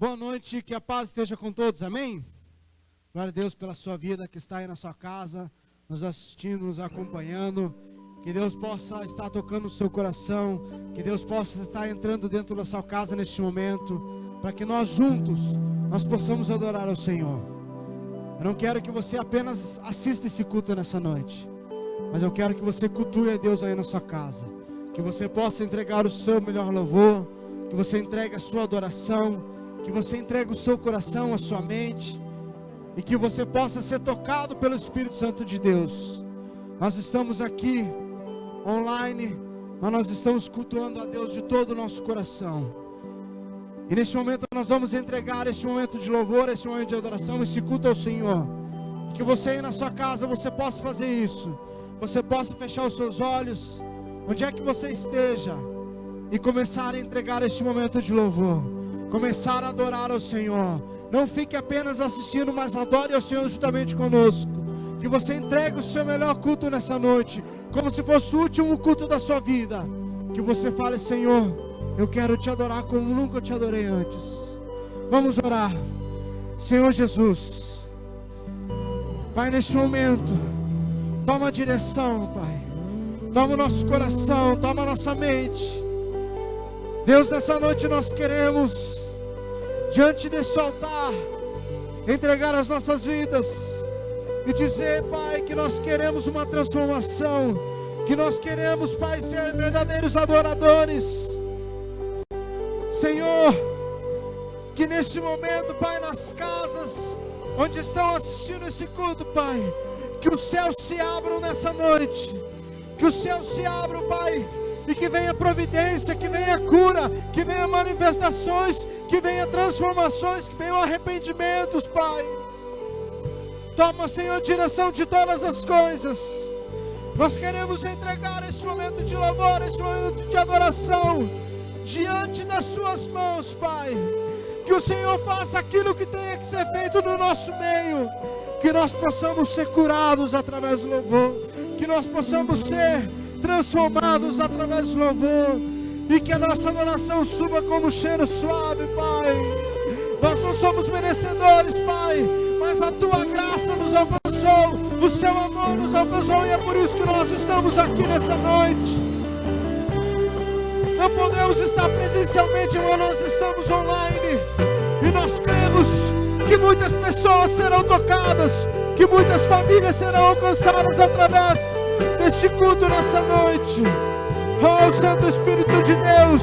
Boa noite, que a paz esteja com todos, amém? Glória a Deus pela sua vida que está aí na sua casa, nos assistindo, nos acompanhando. Que Deus possa estar tocando o seu coração, que Deus possa estar entrando dentro da sua casa neste momento, para que nós juntos, nós possamos adorar ao Senhor. Eu não quero que você apenas assista esse culto nessa noite, mas eu quero que você cultue a Deus aí na sua casa, que você possa entregar o seu melhor louvor, que você entregue a sua adoração, que você entregue o seu coração, a sua mente, e que você possa ser tocado pelo Espírito Santo de Deus. Nós estamos aqui online, mas nós estamos cultuando a Deus de todo o nosso coração. E neste momento nós vamos entregar este momento de louvor, este momento de adoração, esse culto ao Senhor. E que você aí na sua casa, você possa fazer isso. Você possa fechar os seus olhos, onde é que você esteja, e começar a entregar este momento de louvor. Começar a adorar ao Senhor. Não fique apenas assistindo, mas adore ao Senhor juntamente conosco. Que você entregue o seu melhor culto nessa noite, como se fosse o último culto da sua vida. Que você fale: Senhor, eu quero te adorar como nunca te adorei antes. Vamos orar. Senhor Jesus, Pai, neste momento, toma a direção, Pai. Toma o nosso coração, toma a nossa mente. Deus, nessa noite nós queremos, diante desse altar, entregar as nossas vidas e dizer, Pai, que nós queremos uma transformação, que nós queremos, Pai, ser verdadeiros adoradores. Senhor, que neste momento, Pai, nas casas onde estão assistindo esse culto, Pai, que os céus se abram nessa noite, que os céus se abram, Pai, e que venha providência, que venha cura, que venha manifestações, que venha transformações, que venham arrependimentos, Pai. Toma, Senhor, direção de todas as coisas. Nós queremos entregar este momento de louvor, este momento de adoração, diante das suas mãos, Pai. Que o Senhor faça aquilo que tenha que ser feito no nosso meio, que nós possamos ser curados através do louvor, que nós possamos ser transformados através do louvor, e que a nossa adoração suba como cheiro suave, Pai. Nós não somos merecedores, Pai, mas a Tua graça nos alcançou, o Seu amor nos alcançou, e é por isso que nós estamos aqui nessa noite. Não podemos estar presencialmente, mas nós estamos online, e nós cremos que muitas pessoas serão tocadas, que muitas famílias serão alcançadas através deste culto nessa noite. Oh, Santo Espírito de Deus,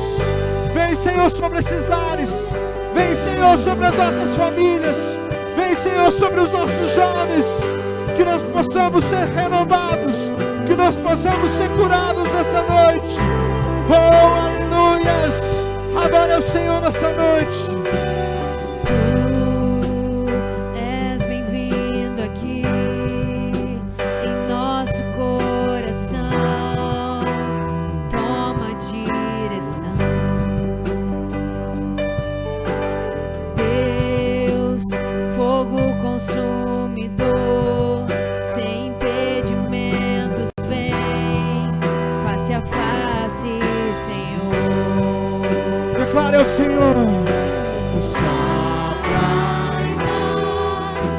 vem, Senhor, sobre esses lares, vem, Senhor, sobre as nossas famílias, vem, Senhor, sobre os nossos jovens, que nós possamos ser renovados, que nós possamos ser curados nessa noite. Oh, aleluias, adore ao Senhor nessa noite. Declare ao Senhor: sopra em nós,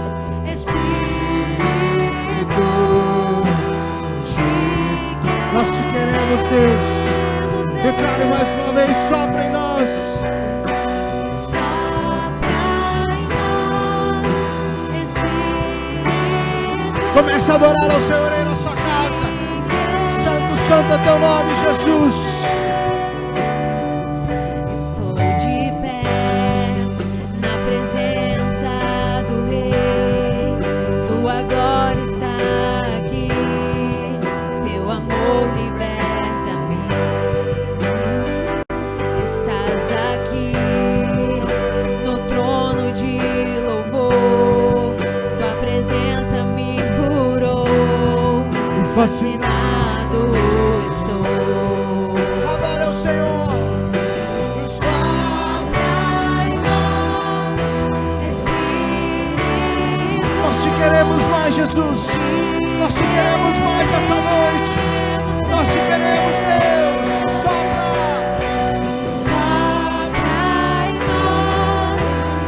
Espírito de... Nós te queremos, Deus. Declare mais uma vez: sopra em nós. Sopra em nós, Espírito. Comece a adorar ao Senhor aí na sua casa. Santo, santo é teu nome, Jesus. Fascinado estou. Adore ao Senhor. Sopra em nós, Espírito. Nós te queremos mais, Jesus. Nós te queremos mais nessa noite. Nós te queremos, Deus. Sopra em nós,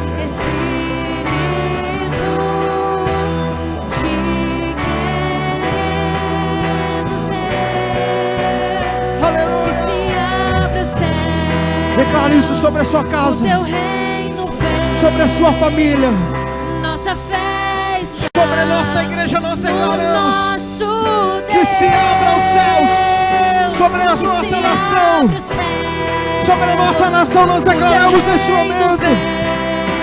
isso sobre a sua casa, o teu reino vem, sobre a sua família, nossa fé está sobre a nossa igreja. Nós declaramos nosso Deus, que se abra os céus sobre a nossa nação. Sobre a nossa nação nós declaramos neste momento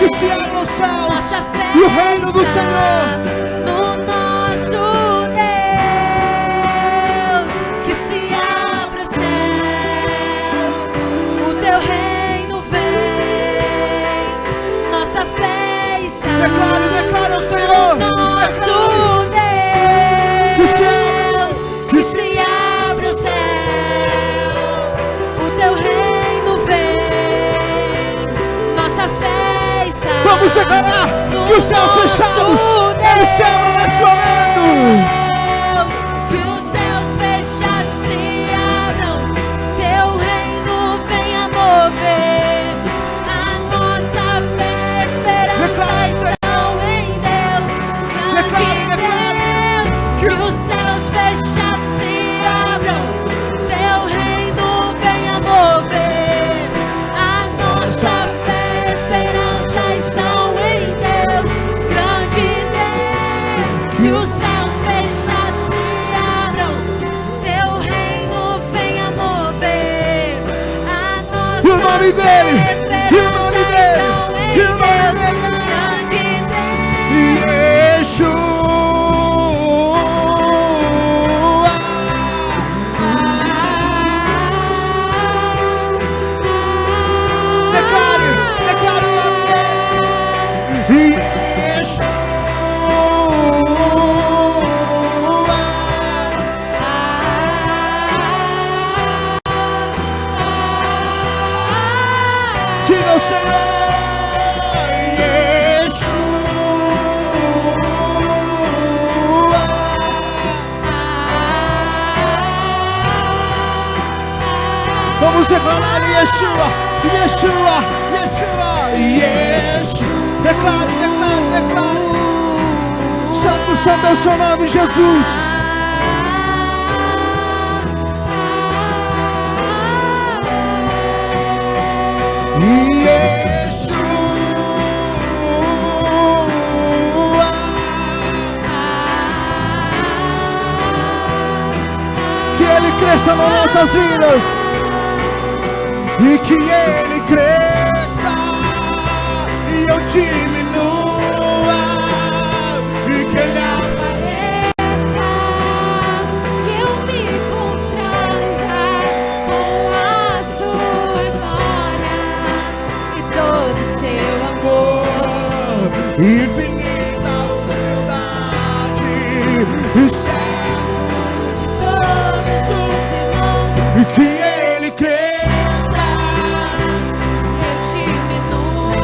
que se abram os céus e o reino do Senhor. no nosso Deus, que se abra os céus, o teu reino vem, nossa fé está Declare ao Senhor. no nosso Deus, que se abra os céus, o teu reino vem, nossa fé está. Vamos declarar que os céus fechados, eles se abram nesse momento. Que os céus fechados se abram, teu reino venha mover, a nossa fé, esperança estão em Deus, grande Deus. Que os céus fechados se abram, teu reino venha mover, a nossa fé, esperança estão em Deus, grande Deus. Que os céus fechados se abram, teu reino venha mover, a nossa E o nome dele, fé, e o nome dele, estão em e o nome Deus, dele. grande Deus. Yeshua. Declare o nome dele. Yeshua. Diga ao Senhor. Vamos declarar Yeshua, Yeshua, Yeshua, Yeshua. Declare, declare, declare. Santo, santo é o seu nome, Jesus. Yeshua. Que Ele cresça nas nossas vidas. E que Ele cresça e eu diminua, e que Ele Apareça, que eu me constranja com a sua glória e todo o seu amor, infinita humildade e servo de todos os irmãos, e que Ele cresça. eu diminua.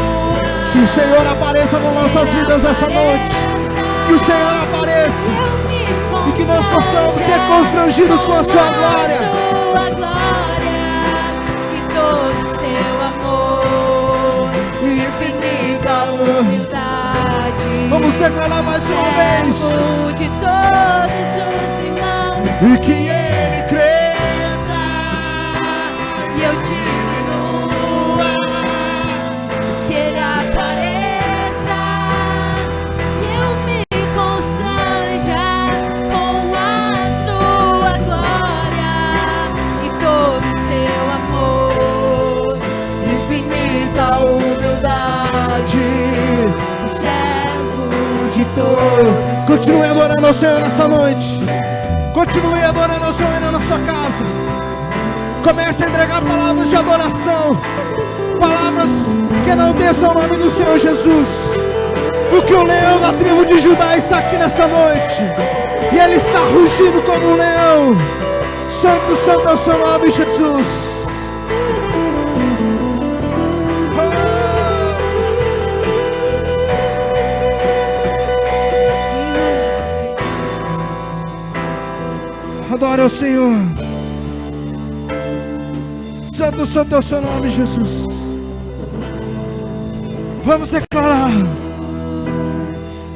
Que o Senhor apareça nas nossas vidas essa noite. Que o Senhor apareça e que nós possamos ser constrangidos com a sua glória. Sua glória e todo o seu amor, Infinita humildade. Vamos declarar mais uma vez. Servo de todos os irmãos, E que Ele cresça e eu diminua, que Ele apareça, e eu me constranja com a sua glória e todo o seu amor, infinita humildade, servo de todos. Continue adorando ao Senhor nessa noite. Continue adorando ao Senhor na sua casa. Comece a entregar palavras de adoração, palavras que enalteçam o nome do Senhor Jesus. Porque o leão da tribo de Judá está aqui nessa noite, e ele está rugindo como um leão. Santo, santo é o seu nome, Jesus. Adore ao Senhor. Santo, santo é o seu nome, Jesus. Vamos declarar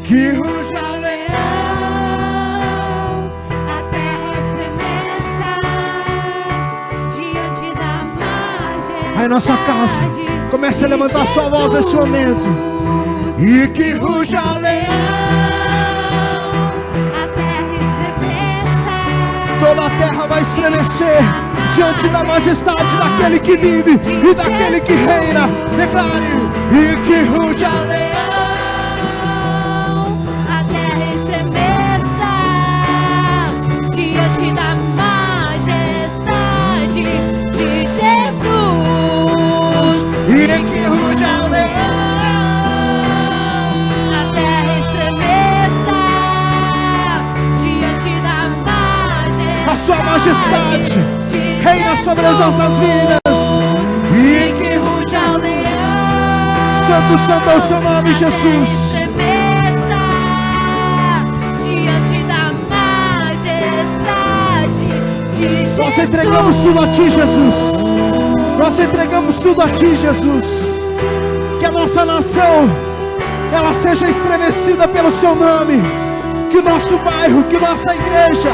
que ruja leão, A terra estremeça diante da majestade. Aí na sua casa, comece a levantar sua voz nesse momento. E que ruja leão, a terra estremeça, toda a terra vai estremecer diante da majestade daquele que vive e daquele que reina. Declare: e que ruja leão, a terra estremeça diante da majestade de Jesus. e que ruja leão, A terra estremeça diante da majestade. a sua majestade de reina sobre as nossas vidas. E que ruja o leão. santo, santo é o seu nome, Jesus. Estremeça diante da majestade de Jesus. Nós entregamos tudo a Ti, Jesus. Nós entregamos tudo a Ti, Jesus. Que a nossa nação, ela seja estremecida pelo Seu nome. Que o nosso bairro, que nossa igreja,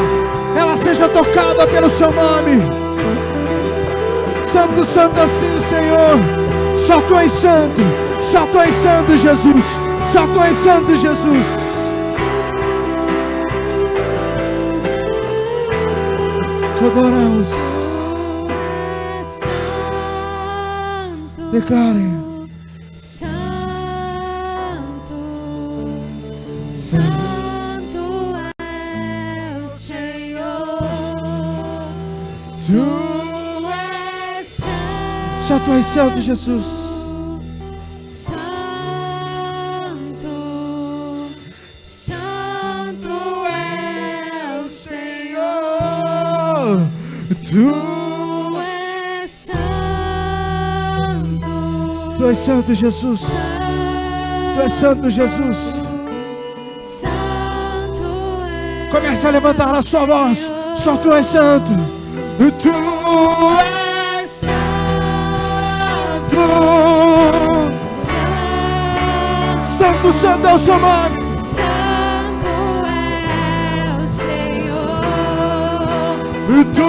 ela seja tocada pelo Seu nome. Santo, santo assim, Senhor. Só Tu és santo. Só Tu és santo, Jesus. Só Tu és santo, Jesus. Te adoramos. Santo, Declare. Santo, Santo é o Senhor. Tu és santo. Só Tu és santo, Jesus. Santo, Santo é o Senhor. Tu És santo. Tu és santo, Jesus. Tu és santo, Jesus. Santo é. Comece a levantar a sua voz. Só Tu és santo. Tu és santo. Santo, santo é o seu nome. Santo é o Senhor. Tu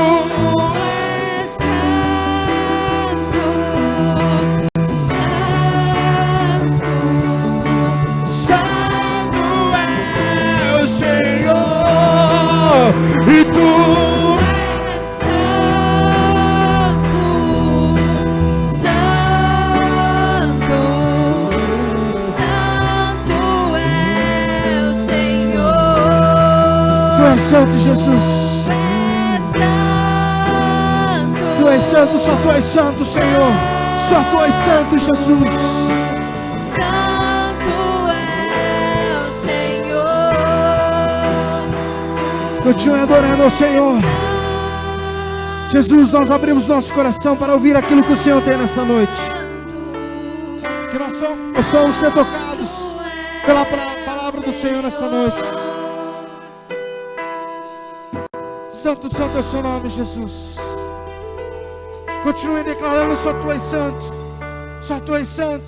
És santo. santo é o Senhor. E Tu és santo, Jesus. Tu és santo, só Tu és santo, Senhor. Só Tu és santo, Jesus. Santo é o Senhor. Continue adorando ao Senhor. Jesus, nós abrimos nosso coração para ouvir aquilo que o Senhor tem nessa noite. Que nós possamos ser tocados pela palavra do Senhor nessa noite. Santo, santo é o seu nome, Jesus. Continue declarando: só Tu és santo. Só Tu és santo.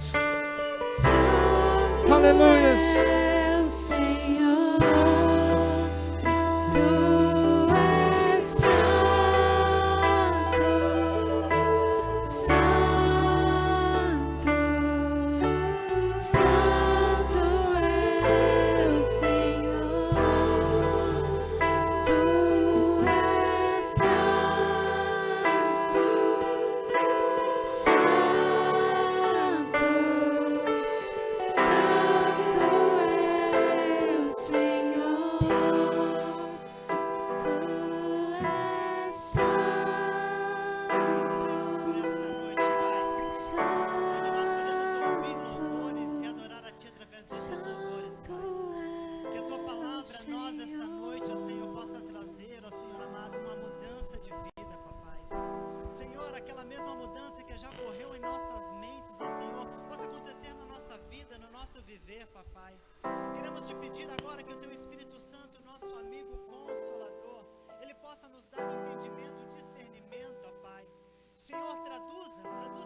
Aleluia. É o Senhor. Tu és santo. Santo. Santo é o Senhor. Tu és santo. Santo. Santo é o Senhor. Tu és Deus, por esta noite, Pai, onde nós podemos ouvir louvores e adorar a Ti através desses louvores, Pai. Que a Tua palavra a nós esta noite, ó Senhor, possa trazer, ó Senhor amado, uma mudança de vida, papai. Senhor, aquela mesma mudança que já ocorreu em nossas mentes, ó Senhor, possa acontecer na nossa vida, no nosso viver, papai. Queremos Te pedir agora que o Teu Espírito Santo, nosso amigo consolador, Ele possa nos dar entendimento, discernimento, ó Pai. Senhor, traduza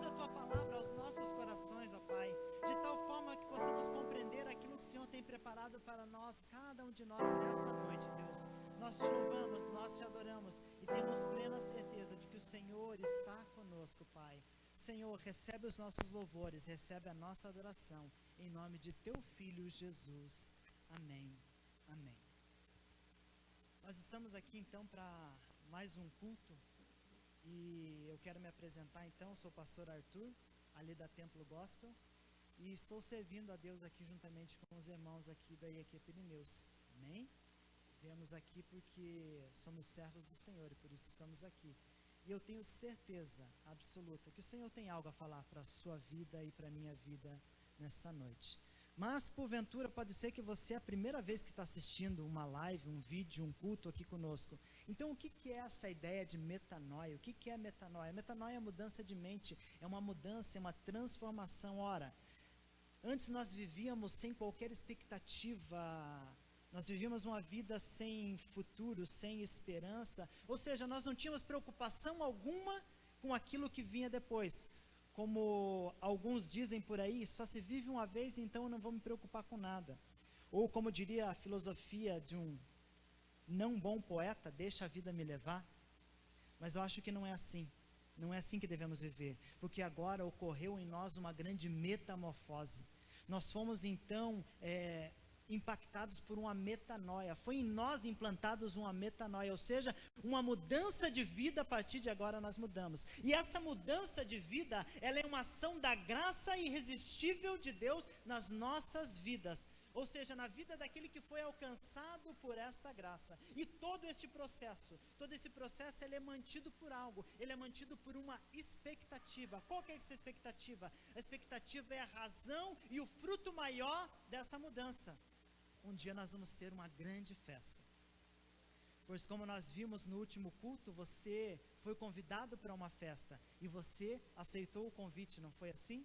a Tua palavra aos nossos corações, ó Pai, de tal forma que possamos compreender aquilo que o Senhor tem preparado para nós, cada um de nós nesta noite, Deus. Nós Te louvamos, nós Te adoramos e temos plena certeza de que o Senhor está conosco, Pai. Senhor, recebe os nossos louvores, recebe a nossa adoração, em nome de teu Filho Jesus. Amém. Amém. Nós estamos aqui então para mais um culto e eu quero me apresentar então, sou o pastor Arthur, ali da Templo Gospel, e estou servindo a Deus aqui juntamente com os irmãos aqui da IEQ Pirineus. Amém? Viemos aqui porque somos servos do Senhor e por isso estamos aqui. E eu tenho certeza absoluta que o Senhor tem algo a falar para a sua vida e para a minha vida nesta noite. Mas, porventura, pode ser que você é a primeira vez que está assistindo uma live, um vídeo, um culto aqui conosco. Então, o que é essa ideia de metanoia? O que é metanoia? Metanoia é mudança de mente, é uma mudança, é uma transformação. Ora, antes nós vivíamos sem qualquer expectativa, nós vivíamos uma vida sem futuro, sem esperança, ou seja, nós não tínhamos preocupação alguma com aquilo que vinha depois. Como alguns dizem por aí, só se vive uma vez, então eu não vou me preocupar com nada. Ou como diria a filosofia de um não bom poeta, deixa a vida me levar. Mas eu acho que não é assim. Não é assim que devemos viver. Porque agora ocorreu em nós uma grande metamorfose. Nós fomos então impactados por uma metanoia. Foi em nós implantados uma metanoia, ou seja, uma mudança de vida. A partir de agora nós mudamos. E essa mudança de vida, ela é uma ação da graça irresistível de Deus nas nossas vidas. Ou seja, na vida daquele que foi alcançado por esta graça. E todo esse processo, ele é mantido por algo, ele é mantido por uma expectativa. Qual que é essa expectativa? A expectativa é a razão e o fruto maior dessa mudança. Um dia nós vamos ter uma grande festa. Pois como nós vimos no último culto, você foi convidado para uma festa e você aceitou o convite, não foi assim?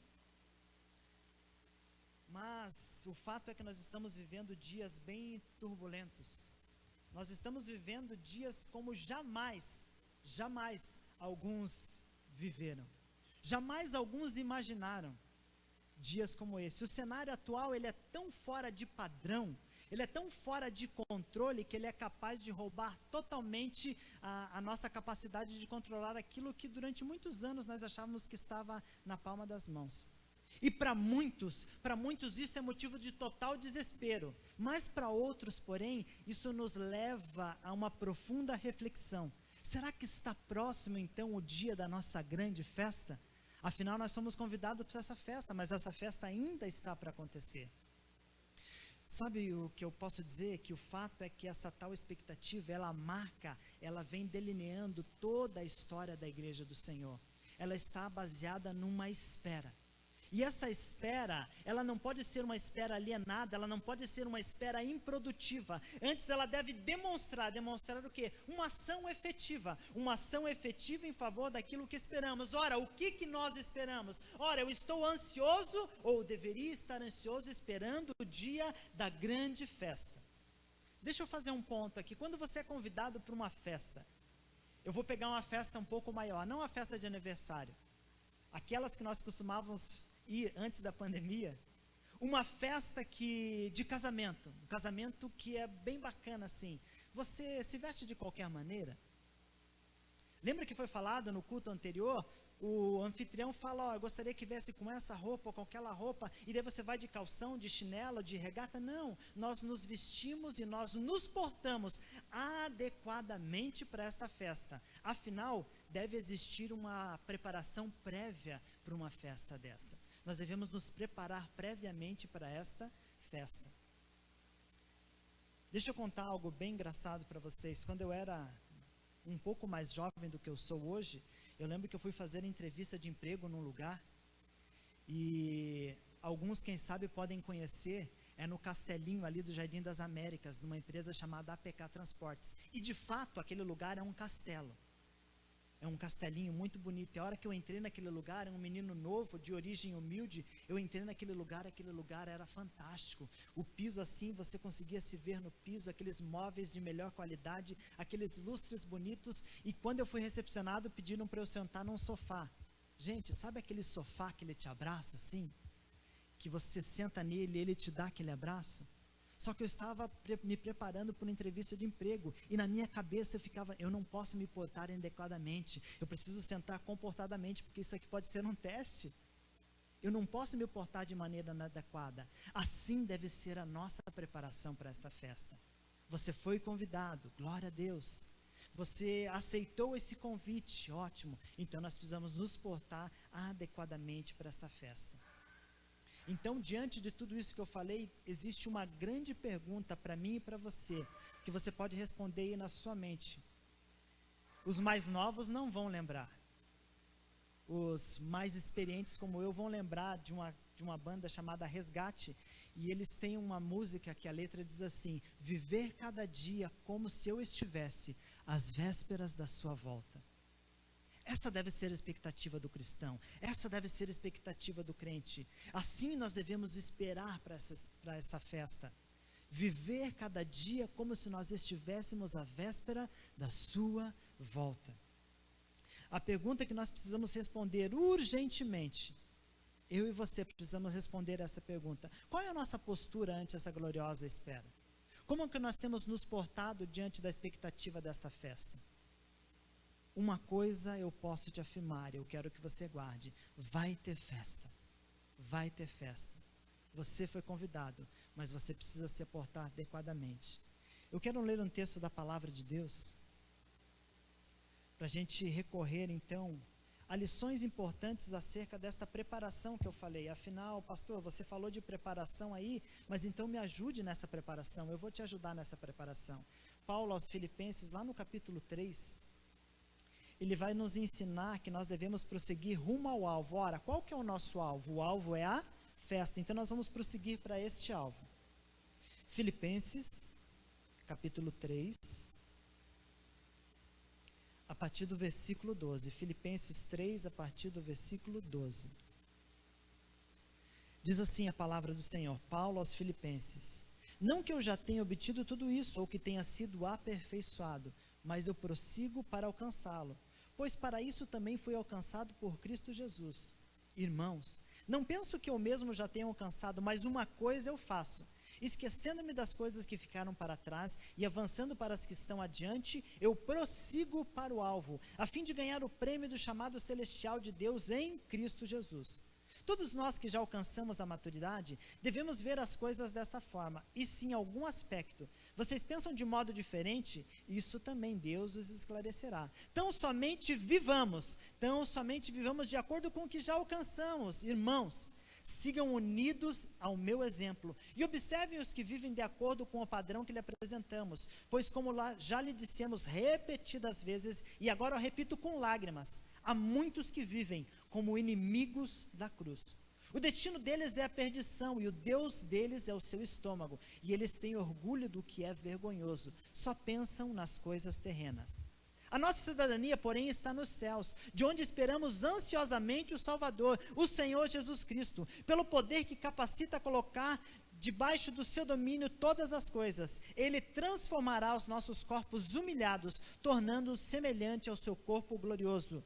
Mas o fato é que nós estamos vivendo dias bem turbulentos. Nós estamos vivendo dias como jamais alguns viveram. Jamais alguns imaginaram dias como esse. O cenário atual, ele é tão fora de padrão, ele é tão fora de controle que ele é capaz de roubar totalmente a nossa capacidade de controlar aquilo que durante muitos anos nós achávamos que estava na palma das mãos. E para muitos isso é motivo de total desespero. Mas para outros, porém, isso nos leva a uma profunda reflexão. Será que está próximo então o dia da nossa grande festa? Afinal, nós somos convidados para essa festa, mas essa festa ainda está para acontecer. Sabe o que eu posso dizer? Que o fato é que essa tal expectativa, ela vem delineando toda a história da igreja do Senhor. Ela está baseada numa espera. E essa espera, ela não pode ser uma espera alienada, ela não pode ser uma espera improdutiva. Antes ela deve demonstrar o quê? Uma ação efetiva em favor daquilo que esperamos. Ora, o que nós esperamos? Ora, eu estou ansioso, ou deveria estar ansioso, esperando o dia da grande festa. Deixa eu fazer um ponto aqui. Quando você é convidado para uma festa, eu vou pegar uma festa um pouco maior, não a festa de aniversário, aquelas que nós costumávamos ir antes da pandemia, uma festa de casamento, um casamento que é bem bacana assim. Você se veste de qualquer maneira? Lembra que foi falado no culto anterior? O anfitrião fala, eu gostaria que viesse com essa roupa ou com aquela roupa, e daí você vai de calção, de chinelo, de regata. Não, nós nos vestimos e nós nos portamos adequadamente para esta festa. Afinal, deve existir uma preparação prévia para uma festa dessa. Nós devemos nos preparar previamente para esta festa. Deixa eu contar algo bem engraçado para vocês. Quando eu era um pouco mais jovem do que eu sou hoje, eu lembro que eu fui fazer entrevista de emprego num lugar, e alguns, quem sabe, podem conhecer, é no Castelinho ali do Jardim das Américas, numa empresa chamada APK Transportes. E de fato, aquele lugar é um castelo. É um castelinho muito bonito. E a hora que eu entrei naquele lugar, um menino novo, de origem humilde, eu entrei naquele lugar era fantástico. O piso assim, você conseguia se ver no piso, aqueles móveis de melhor qualidade, aqueles lustres bonitos. E quando eu fui recepcionado, pediram para eu sentar num sofá. Gente, sabe aquele sofá que ele te abraça assim? Que você senta nele e ele te dá aquele abraço? Só que eu estava me preparando para uma entrevista de emprego. E na minha cabeça eu ficava, eu não posso me portar inadequadamente. Eu preciso sentar comportadamente, porque isso aqui pode ser um teste. Eu não posso me portar de maneira inadequada. Assim deve ser a nossa preparação para esta festa. Você foi convidado, glória a Deus. Você aceitou esse convite, ótimo. Então nós precisamos nos portar adequadamente para esta festa. Então, diante de tudo isso que eu falei, existe uma grande pergunta para mim e para você, que você pode responder aí na sua mente. Os mais novos não vão lembrar. Os mais experientes como eu vão lembrar de uma banda chamada Resgate, e eles têm uma música que a letra diz assim: viver cada dia como se eu estivesse às vésperas da sua volta. Essa deve ser a expectativa do cristão, essa deve ser a expectativa do crente. Assim nós devemos esperar para essa festa. Viver cada dia como se nós estivéssemos à véspera da sua volta. A pergunta que nós precisamos responder urgentemente, eu e você precisamos responder essa pergunta: qual é a nossa postura ante essa gloriosa espera? Como que nós temos nos portado diante da expectativa desta festa? Uma coisa eu posso te afirmar, eu quero que você guarde: vai ter festa, vai ter festa. Você foi convidado, mas você precisa se portar adequadamente. Eu quero ler um texto da palavra de Deus, para a gente recorrer então a lições importantes acerca desta preparação que eu falei. Afinal, pastor, você falou de preparação aí, mas então me ajude nessa preparação, eu vou te ajudar nessa preparação. Paulo aos Filipenses, lá no capítulo 3, ele vai nos ensinar que nós devemos prosseguir rumo ao alvo. Ora, qual que é o nosso alvo? O alvo é a festa, então nós vamos prosseguir para este alvo. Filipenses, capítulo 3, a partir do versículo 12. Filipenses 3, a partir do versículo 12. Diz assim a palavra do Senhor, Paulo aos Filipenses: não que eu já tenha obtido tudo isso, ou que tenha sido aperfeiçoado, mas eu prossigo para alcançá-lo, pois para isso também fui alcançado por Cristo Jesus. Irmãos, não penso que eu mesmo já tenha alcançado, mas uma coisa eu faço, esquecendo-me das coisas que ficaram para trás e avançando para as que estão adiante, eu prossigo para o alvo, a fim de ganhar o prêmio do chamado celestial de Deus em Cristo Jesus. Todos nós que já alcançamos a maturidade, devemos ver as coisas desta forma, e se em algum aspecto vocês pensam de modo diferente, isso também Deus os esclarecerá. Tão somente vivamos de acordo com o que já alcançamos. Irmãos, sigam unidos ao meu exemplo, e observem os que vivem de acordo com o padrão que lhe apresentamos, pois como já lhe dissemos repetidas vezes, e agora eu repito com lágrimas, há muitos que vivem como inimigos da cruz. O destino deles é a perdição, e o Deus deles é o seu estômago, e eles têm orgulho do que é vergonhoso, só pensam nas coisas terrenas. A nossa cidadania, porém, está nos céus, de onde esperamos ansiosamente o Salvador, o Senhor Jesus Cristo, pelo poder que capacita a colocar debaixo do seu domínio todas as coisas. Ele transformará os nossos corpos humilhados, tornando-os semelhante ao seu corpo glorioso.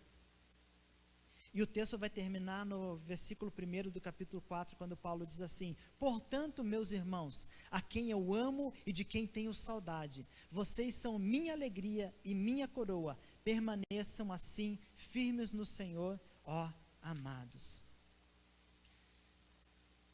E o texto vai terminar no versículo 1 do capítulo 4, quando Paulo diz assim: portanto, meus irmãos, a quem eu amo e de quem tenho saudade, vocês são minha alegria e minha coroa, permaneçam assim firmes no Senhor, ó amados.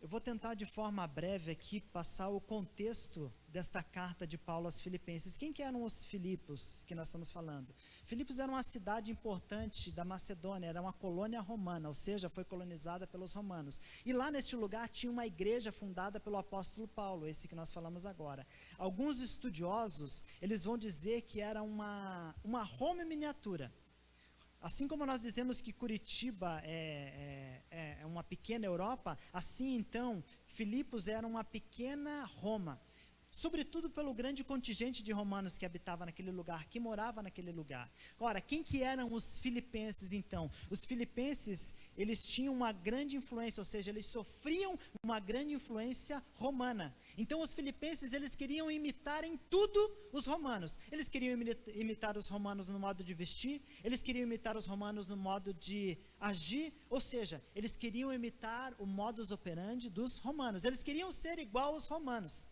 Eu vou tentar de forma breve aqui passar o contexto desta carta de Paulo aos Filipenses. Quem que eram os Filipos que nós estamos falando? Filipos era uma cidade importante da Macedônia, era uma colônia romana, ou seja, foi colonizada pelos romanos. E lá neste lugar tinha uma igreja fundada pelo apóstolo Paulo, esse que nós falamos agora. Alguns estudiosos, eles vão dizer que era uma Roma em miniatura. Assim como nós dizemos que Curitiba é uma pequena Europa, assim então Filipos era uma pequena Roma, sobretudo pelo grande contingente de romanos que habitava naquele lugar, que morava naquele lugar. Ora, quem que eram os filipenses então? Os filipenses, eles tinham uma grande influência, ou seja, eles sofriam uma grande influência romana. Então os filipenses, eles queriam imitar em tudo os romanos. Eles queriam imitar os romanos no modo de vestir, eles queriam imitar os romanos no modo de agir, ou seja, eles queriam imitar o modus operandi dos romanos. Eles queriam ser igual aos romanos.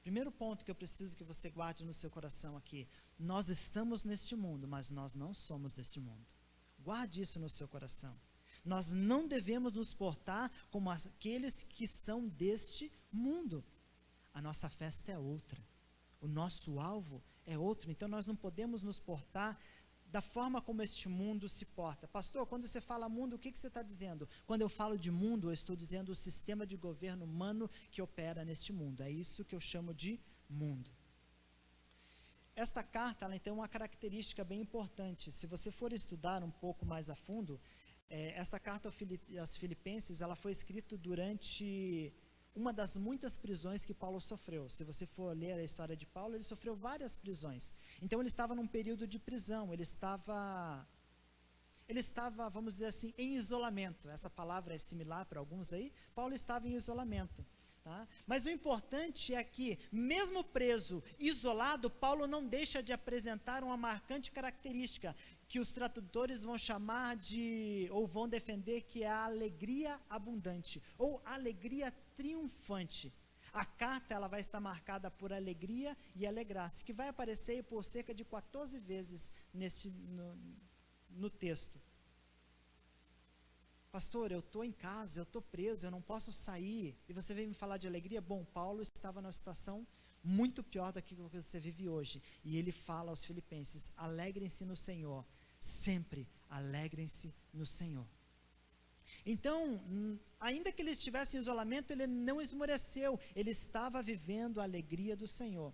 Primeiro ponto que eu preciso que você guarde no seu coração aqui: nós estamos neste mundo, mas nós não somos deste mundo. Guarde isso no seu coração. Nós não devemos nos portar como aqueles que são deste mundo. A nossa festa é outra. O nosso alvo é outro. Então nós não podemos nos portar da forma como este mundo se porta. Pastor, quando você fala mundo, o que você está dizendo? Quando eu falo de mundo, eu estou dizendo o sistema de governo humano que opera neste mundo. É isso que eu chamo de mundo. Esta carta, ela tem uma característica bem importante. Se você for estudar um pouco mais a fundo, esta carta aos Filipenses, ela foi escrita durante uma das muitas prisões que Paulo sofreu. Se você for ler a história de Paulo, ele sofreu várias prisões. Então ele estava num período de prisão, ele estava, vamos dizer assim, em isolamento. Essa palavra é similar para alguns aí. Paulo estava em isolamento. Tá? Mas o importante é que, mesmo preso, isolado, Paulo não deixa de apresentar uma marcante característica, que os tradutores vão chamar de, ou vão defender, que é a alegria abundante, ou alegria triunfante. A carta, ela vai estar marcada por alegria e alegrar-se, que vai aparecer por cerca de 14 vezes no texto. Pastor, eu estou em casa, eu estou preso, eu não posso sair, e você vem me falar de alegria? Bom, Paulo estava numa situação muito pior do que você vive hoje, e ele fala aos filipenses: alegrem-se no Senhor, sempre alegrem-se no Senhor. Então, ainda que ele estivesse em isolamento, ele não esmoreceu, ele estava vivendo a alegria do Senhor.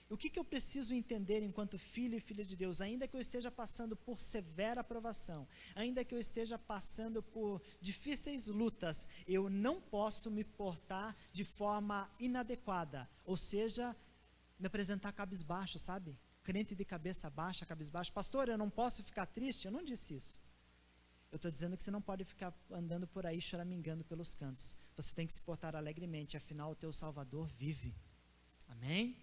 O que eu preciso entender enquanto filho e filha de Deus? Ainda que eu esteja passando por severa provação, ainda que eu esteja passando por difíceis lutas, eu não posso me portar de forma inadequada, ou seja, me apresentar cabisbaixo, sabe? Crente de cabeça baixa, cabisbaixo. Pastor, eu não posso ficar triste? Eu não disse isso. Eu estou dizendo que você não pode ficar andando por aí choramingando pelos cantos. Você tem que se portar alegremente, afinal o teu Salvador vive. Amém?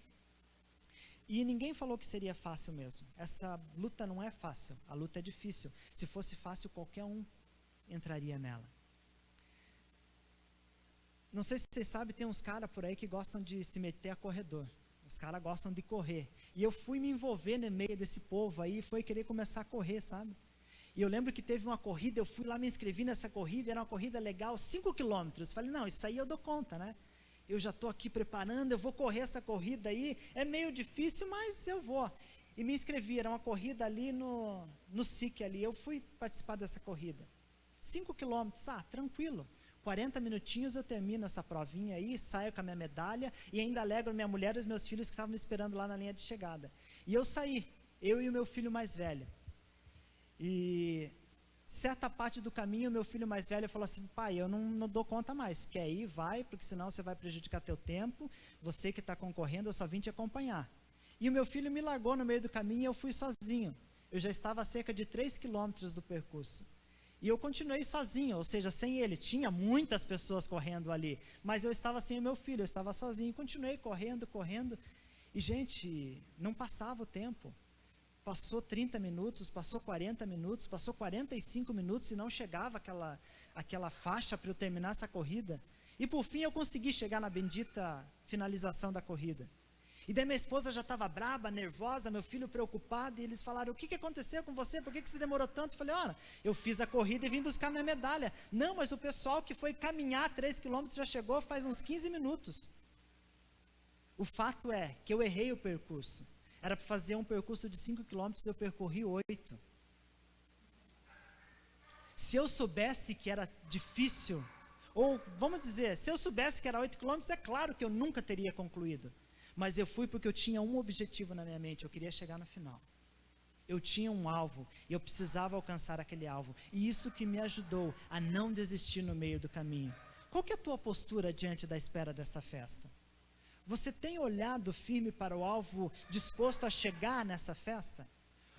E ninguém falou que seria fácil mesmo. Essa luta não é fácil, a luta é difícil. Se fosse fácil, qualquer um entraria nela. Não sei se vocês sabem, tem uns caras por aí que gostam de se meter a corredor. Os caras gostam de correr. E eu fui me envolver no meio desse povo aí, foi querer começar a correr, sabe? E eu lembro que teve uma corrida, eu fui lá, me inscrevi nessa corrida, era uma corrida legal, 5 quilômetros. Falei, não, isso aí eu dou conta, né? Eu já estou aqui preparando, eu vou correr essa corrida aí, é meio difícil, mas eu vou. E me inscrevi, era uma corrida ali no SIC ali, eu fui participar dessa corrida. 5 quilômetros, tranquilo. 40 minutinhos eu termino essa provinha aí, saio com a minha medalha e ainda alegro minha mulher e os meus filhos que estavam me esperando lá na linha de chegada. E eu saí, eu e o meu filho mais velho. E certa parte do caminho, meu filho mais velho falou assim: pai, eu não dou conta mais, quer ir, vai, porque senão você vai prejudicar teu tempo, você que está concorrendo, eu só vim te acompanhar. E o meu filho me largou no meio do caminho e eu fui sozinho. Eu já estava a cerca de 3 quilômetros do percurso. E eu continuei sozinho, ou seja, sem ele. Tinha muitas pessoas correndo ali, mas eu estava sem o meu filho, eu estava sozinho. Continuei correndo, e gente, não passava o tempo. Passou 30 minutos, passou 40 minutos, passou 45 minutos e não chegava aquela faixa para eu terminar essa corrida. E por fim eu consegui chegar na bendita finalização da corrida. E daí minha esposa já estava braba, nervosa, meu filho preocupado, e eles falaram: o que aconteceu com você? Por que você demorou tanto? Eu falei: olha, eu fiz a corrida e vim buscar minha medalha. Não, mas o pessoal que foi caminhar 3 quilômetros já chegou faz uns 15 minutos. O fato é que eu errei o percurso. Era para fazer um percurso de 5 quilômetros, eu percorri 8. Se eu soubesse que era difícil, ou vamos dizer, se eu soubesse que era 8 quilômetros, é claro que eu nunca teria concluído. Mas eu fui porque eu tinha um objetivo na minha mente, eu queria chegar no final. Eu tinha um alvo, e eu precisava alcançar aquele alvo. E isso que me ajudou a não desistir no meio do caminho. Qual que é a tua postura diante da espera dessa festa? Você tem olhado firme para o alvo, disposto a chegar nessa festa?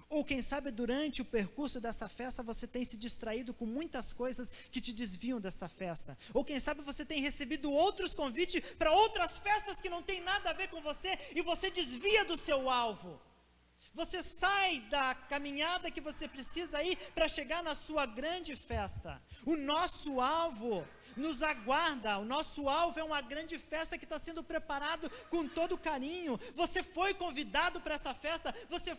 Ou quem sabe durante o percurso dessa festa você tem se distraído com muitas coisas que te desviam dessa festa? Ou quem sabe você tem recebido outros convites para outras festas que não tem nada a ver com você e você desvia do seu alvo? Você sai da caminhada que você precisa ir para chegar na sua grande festa. O nosso alvo Nos aguarda, o nosso alvo é uma grande festa que está sendo preparado com todo carinho. Você foi convidado para essa festa, você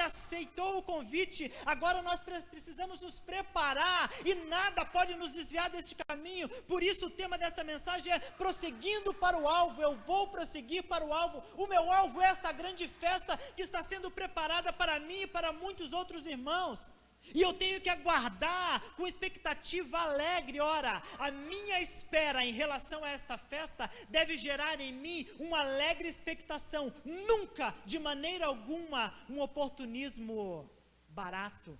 aceitou o convite, agora nós precisamos nos preparar e nada pode nos desviar deste caminho. Por isso o tema desta mensagem é prosseguindo para o alvo. Eu vou prosseguir para o alvo. O meu alvo é esta grande festa que está sendo preparada para mim e para muitos outros irmãos. E eu tenho que aguardar com expectativa alegre. Ora, a minha espera em relação a esta festa deve gerar em mim uma alegre expectação. Nunca, de maneira alguma, um oportunismo barato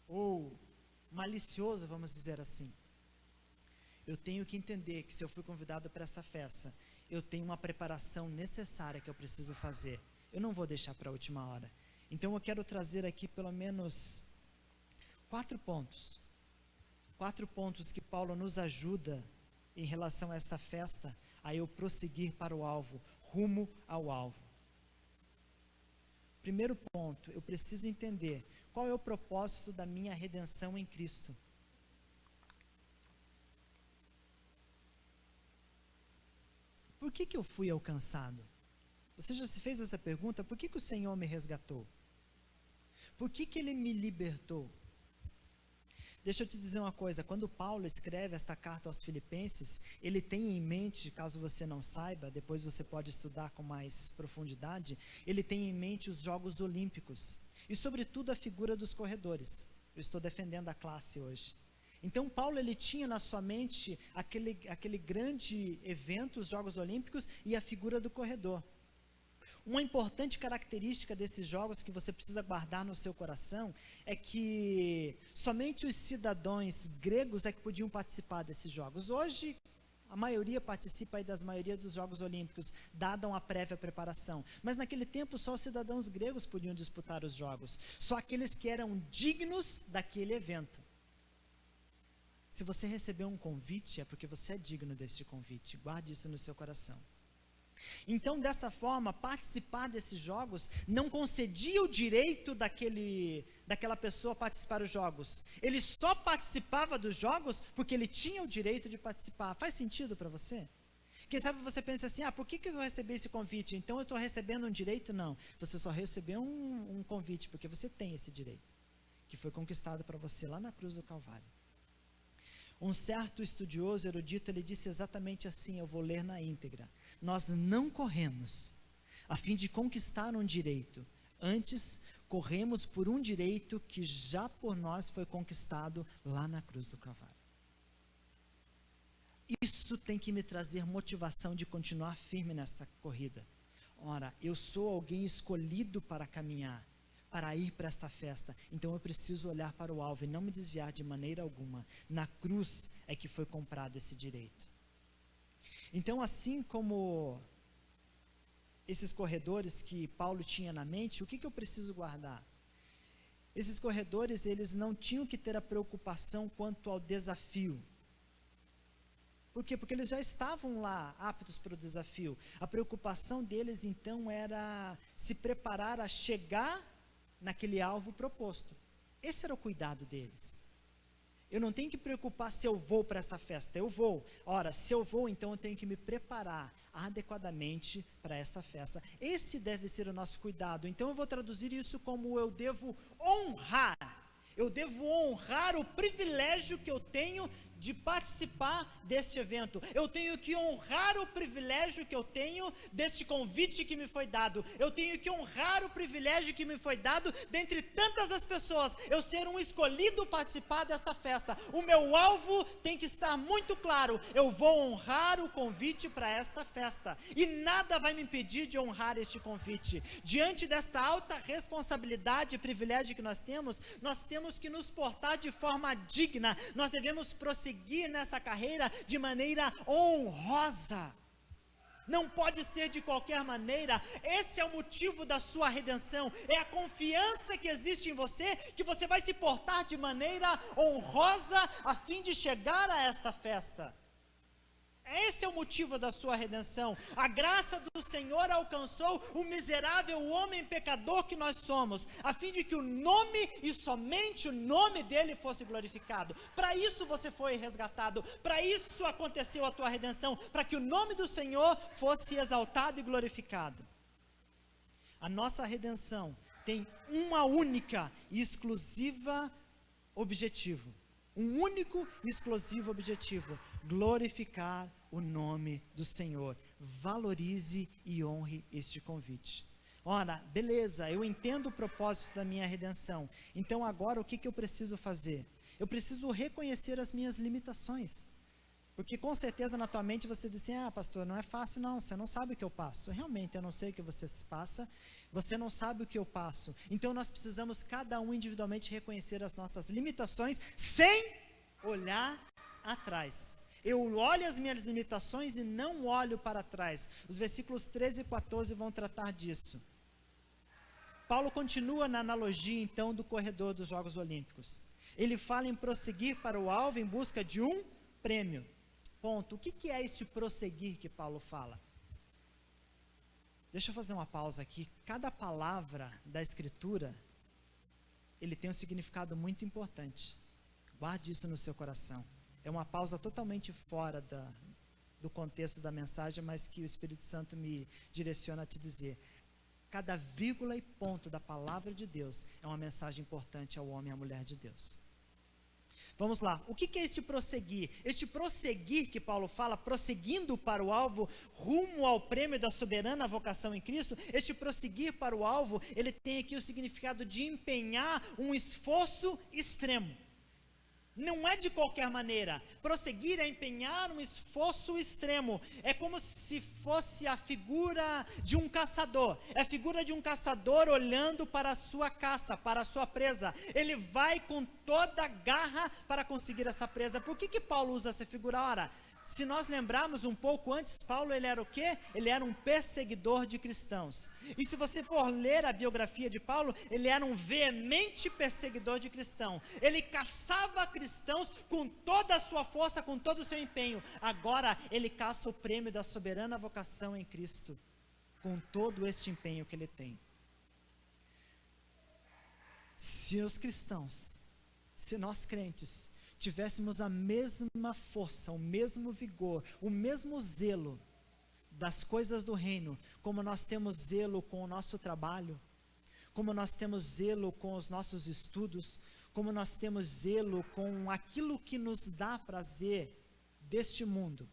ou malicioso, vamos dizer assim. Eu tenho que entender que se eu fui convidado para esta festa, eu tenho uma preparação necessária que eu preciso fazer. Eu não vou deixar para a última hora. Então eu quero trazer aqui pelo menos 4 pontos. 4 pontos que Paulo nos ajuda em relação a essa festa, a eu prosseguir para o alvo, rumo ao alvo. Primeiro ponto, eu preciso entender qual é o propósito da minha redenção em Cristo. Por que eu fui alcançado? Você já se fez essa pergunta? Por que o Senhor me resgatou? Por que Ele me libertou? Deixa eu te dizer uma coisa, quando Paulo escreve esta carta aos Filipenses, ele tem em mente, caso você não saiba, depois você pode estudar com mais profundidade, ele tem em mente os Jogos Olímpicos, e sobretudo a figura dos corredores. Eu estou defendendo a classe hoje. Então Paulo, ele tinha na sua mente aquele grande evento, os Jogos Olímpicos, e a figura do corredor. Uma importante característica desses jogos que você precisa guardar no seu coração é que somente os cidadãos gregos é que podiam participar desses jogos. Hoje, a maioria participa aí das maioria dos Jogos Olímpicos, dada uma prévia preparação. Mas naquele tempo só os cidadãos gregos podiam disputar os jogos. Só aqueles que eram dignos daquele evento. Se você recebeu um convite, é porque você é digno deste convite. Guarde isso no seu coração. Então, dessa forma, participar desses jogos não concedia o direito daquela pessoa participar dos jogos. Ele só participava dos jogos porque ele tinha o direito de participar. Faz sentido para você? Quem sabe você pensa assim, por que eu recebi esse convite? Então eu estou recebendo um direito? Não, você só recebeu um convite porque você tem esse direito, que foi conquistado para você lá na cruz do Calvário. Um certo estudioso erudito, ele disse exatamente assim, eu vou ler na íntegra. Nós não corremos a fim de conquistar um direito, antes corremos por um direito que já por nós foi conquistado lá na cruz do Calvário. Isso tem que me trazer motivação de continuar firme nesta corrida. Ora, eu sou alguém escolhido para caminhar, para ir para esta festa, então eu preciso olhar para o alvo e não me desviar de maneira alguma. Na cruz é que foi comprado esse direito. Então, assim como esses corredores que Paulo tinha na mente, o que eu preciso guardar? Esses corredores, eles não tinham que ter a preocupação quanto ao desafio. Por quê? Porque eles já estavam lá, aptos para o desafio. A preocupação deles, então, era se preparar a chegar naquele alvo proposto. Esse era o cuidado deles. Eu não tenho que preocupar se eu vou para esta festa, eu vou. Ora, se eu vou, então eu tenho que me preparar adequadamente para esta festa. Esse deve ser o nosso cuidado. Então eu vou traduzir isso como eu devo honrar. Eu devo honrar o privilégio que eu tenho de participar deste evento. Eu tenho que honrar o privilégio que eu tenho deste convite que me foi dado. Eu tenho que honrar o privilégio que me foi dado dentre tantas as pessoas. Eu ser um escolhido participar desta festa. O meu alvo tem que estar muito claro. Eu vou honrar o convite para esta festa. E nada vai me impedir de honrar este convite. Diante desta alta responsabilidade e privilégio que nós temos que nos portar de forma digna. Nós devemos prosseguir nessa carreira de maneira honrosa. Não pode ser de qualquer maneira. Esse é o motivo da sua redenção. É a confiança que existe em você, que você vai se portar de maneira honrosa a fim de chegar a esta festa. Esse é o motivo da sua redenção. A graça do Senhor alcançou o miserável homem pecador que nós somos, a fim de que o nome e somente o nome dele fosse glorificado. Para isso você foi resgatado, para isso aconteceu a tua redenção, para que o nome do Senhor fosse exaltado e glorificado. A nossa redenção tem uma única e exclusiva objetivo. Um único e exclusivo objetivo: glorificar o nome do Senhor. Valorize e honre este convite. Ora, beleza, eu entendo o propósito da minha redenção. Então agora o que eu preciso fazer? Eu preciso reconhecer as minhas limitações. Porque com certeza na tua mente você diz assim: pastor, não é fácil não, você não sabe o que eu passo. Realmente eu não sei o que você passa, você não sabe o que eu passo. Então nós precisamos cada um individualmente reconhecer as nossas limitações sem olhar atrás. Eu olho as minhas limitações e não olho para trás. Os versículos 13 e 14 vão tratar disso. Paulo continua na analogia então do corredor dos Jogos Olímpicos. Ele fala em prosseguir para o alvo em busca de um prêmio. Ponto. O que é este prosseguir que Paulo fala? Deixa eu fazer uma pausa aqui. Cada palavra da Escritura, ele tem um significado muito importante. Guarde isso no seu coração. É uma pausa totalmente fora do contexto da mensagem, mas que o Espírito Santo me direciona a te dizer. Cada vírgula e ponto da palavra de Deus é uma mensagem importante ao homem e à mulher de Deus. Vamos lá, o que é este prosseguir? Este prosseguir que Paulo fala, prosseguindo para o alvo, rumo ao prêmio da soberana vocação em Cristo, este prosseguir para o alvo, ele tem aqui o significado de empenhar um esforço extremo. Não é de qualquer maneira. Prosseguir é empenhar um esforço extremo. É como se fosse a figura de um caçador. É a figura de um caçador olhando para a sua caça, para a sua presa. Ele vai com toda a garra para conseguir essa presa. Por que Paulo usa essa figura? Ora, se nós lembrarmos um pouco antes, Paulo ele era o quê? Ele era um perseguidor de cristãos. E se você for ler a biografia de Paulo, ele era um veemente perseguidor de cristãos. Ele caçava cristãos com toda a sua força, com todo o seu empenho. Agora ele caça o prêmio da soberana vocação em Cristo, com todo este empenho que ele tem. Se os cristãos, se nós crentes, tivéssemos a mesma força, o mesmo vigor, o mesmo zelo das coisas do reino, como nós temos zelo com o nosso trabalho, como nós temos zelo com os nossos estudos, como nós temos zelo com aquilo que nos dá prazer deste mundo,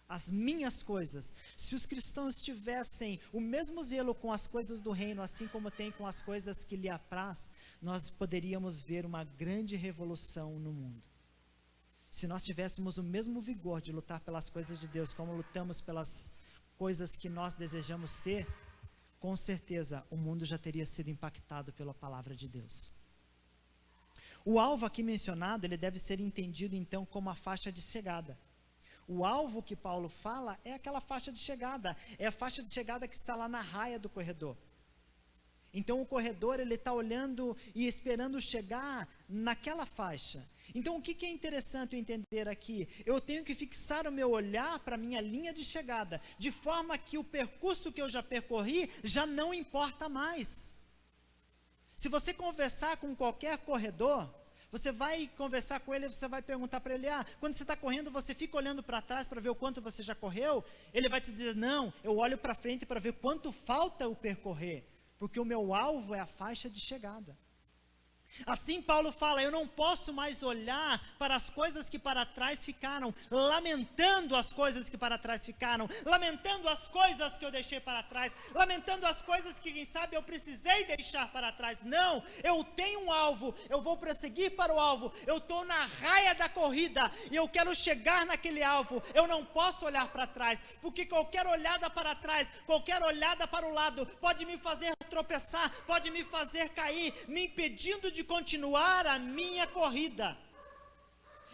as minhas coisas. Se os cristãos tivessem o mesmo zelo com as coisas do reino, assim como tem com as coisas que lhe apraz, nós poderíamos ver uma grande revolução no mundo. Se nós tivéssemos o mesmo vigor de lutar pelas coisas de Deus, como lutamos pelas coisas que nós desejamos ter, com certeza o mundo já teria sido impactado pela palavra de Deus. O alvo aqui mencionado, ele deve ser entendido então como a faixa de chegada. O alvo que Paulo fala é aquela faixa de chegada, é a faixa de chegada que está lá na raia do corredor. Então o corredor ele está olhando e esperando chegar naquela faixa. Então o que é interessante entender aqui? Eu tenho que fixar o meu olhar para a minha linha de chegada, de forma que o percurso que eu já percorri já não importa mais. Se você conversar com qualquer corredor, você vai conversar com ele e você vai perguntar para ele, quando você está correndo, você fica olhando para trás para ver o quanto você já correu? Ele vai te dizer, não, eu olho para frente para ver quanto falta eu percorrer, porque o meu alvo é a faixa de chegada. Assim Paulo fala, eu não posso mais olhar para as coisas que para trás ficaram, lamentando as coisas que para trás ficaram, lamentando as coisas que eu deixei para trás, lamentando as coisas que quem sabe eu precisei deixar para trás. Não, eu tenho um alvo, eu vou prosseguir para o alvo, eu estou na raia da corrida e eu quero chegar naquele alvo. Eu não posso olhar para trás, porque qualquer olhada para trás, qualquer olhada para o lado pode me fazer tropeçar, pode me fazer cair, me impedindo de continuar a minha corrida.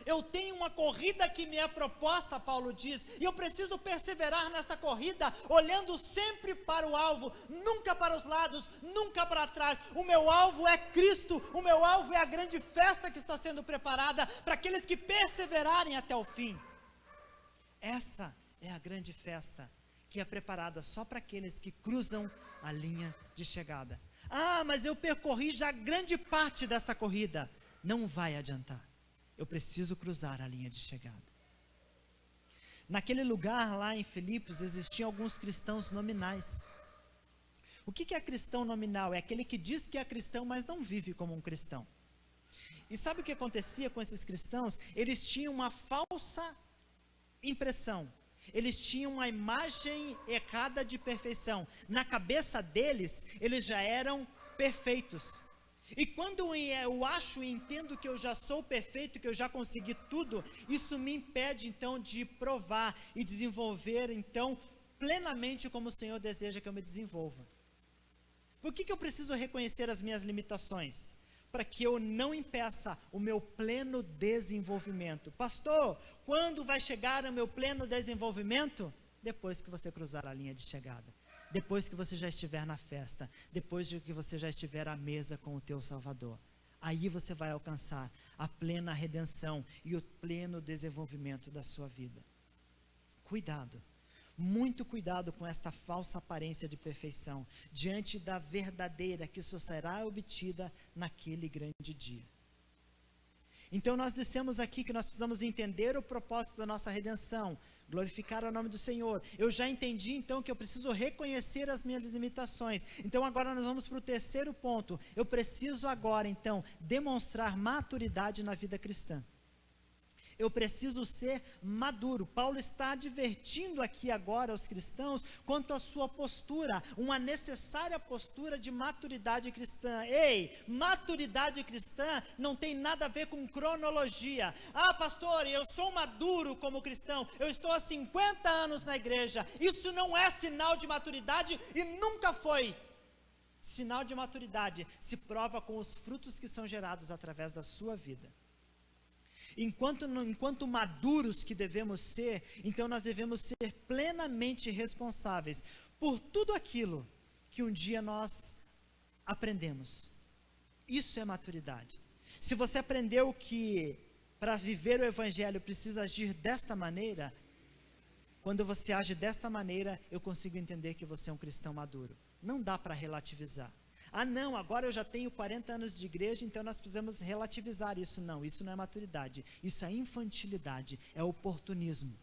Eu tenho uma corrida que me é proposta, Paulo diz, e eu preciso perseverar nessa corrida, olhando sempre para o alvo, nunca para os lados, nunca para trás. O meu alvo é Cristo, o meu alvo é a grande festa que está sendo preparada para aqueles que perseverarem até o fim. Essa é a grande festa que é preparada só para aqueles que cruzam a linha de chegada. Ah, mas eu percorri já grande parte desta corrida. Não vai adiantar. Eu preciso cruzar a linha de chegada. Naquele lugar lá em Filipos existiam alguns cristãos nominais. O que é cristão nominal? É aquele que diz que é cristão, mas não vive como um cristão. E sabe o que acontecia com esses cristãos? Eles tinham uma falsa impressão. Eles tinham uma imagem errada de perfeição. Na cabeça deles, eles já eram perfeitos. E quando eu acho e entendo que eu já sou perfeito, que eu já consegui tudo, isso me impede então de provar e desenvolver então plenamente como o Senhor deseja que eu me desenvolva. Por que eu preciso reconhecer as minhas limitações? Para que eu não impeça o meu pleno desenvolvimento. Pastor, quando vai chegar o meu pleno desenvolvimento? Depois que você cruzar a linha de chegada. Depois que você já estiver na festa. Depois de que você já estiver à mesa com o teu Salvador. Aí você vai alcançar a plena redenção e o pleno desenvolvimento da sua vida. Cuidado. Muito cuidado com esta falsa aparência de perfeição, diante da verdadeira que só será obtida naquele grande dia. Então nós dissemos aqui que nós precisamos entender o propósito da nossa redenção, glorificar o nome do Senhor. Eu já entendi então que eu preciso reconhecer as minhas limitações. Então agora nós vamos para o terceiro ponto. Eu preciso agora então demonstrar maturidade na vida cristã. Eu preciso ser maduro. Paulo está advertindo aqui agora aos cristãos quanto à sua postura, uma necessária postura de maturidade cristã. Ei, maturidade cristã não tem nada a ver com cronologia. Ah, pastor, eu sou maduro como cristão, eu estou há 50 anos na igreja. Isso não é sinal de maturidade e nunca foi. Sinal de maturidade se prova com os frutos que são gerados através da sua vida. Enquanto maduros que devemos ser, então nós devemos ser plenamente responsáveis por tudo aquilo que um dia nós aprendemos. Isso é maturidade. Se você aprendeu que para viver o Evangelho precisa agir desta maneira, quando você age desta maneira, eu consigo entender que você é um cristão maduro. Não dá para relativizar. Ah não, agora eu já tenho 40 anos de igreja, então nós precisamos relativizar isso. Não, isso não é maturidade, isso é infantilidade, é oportunismo.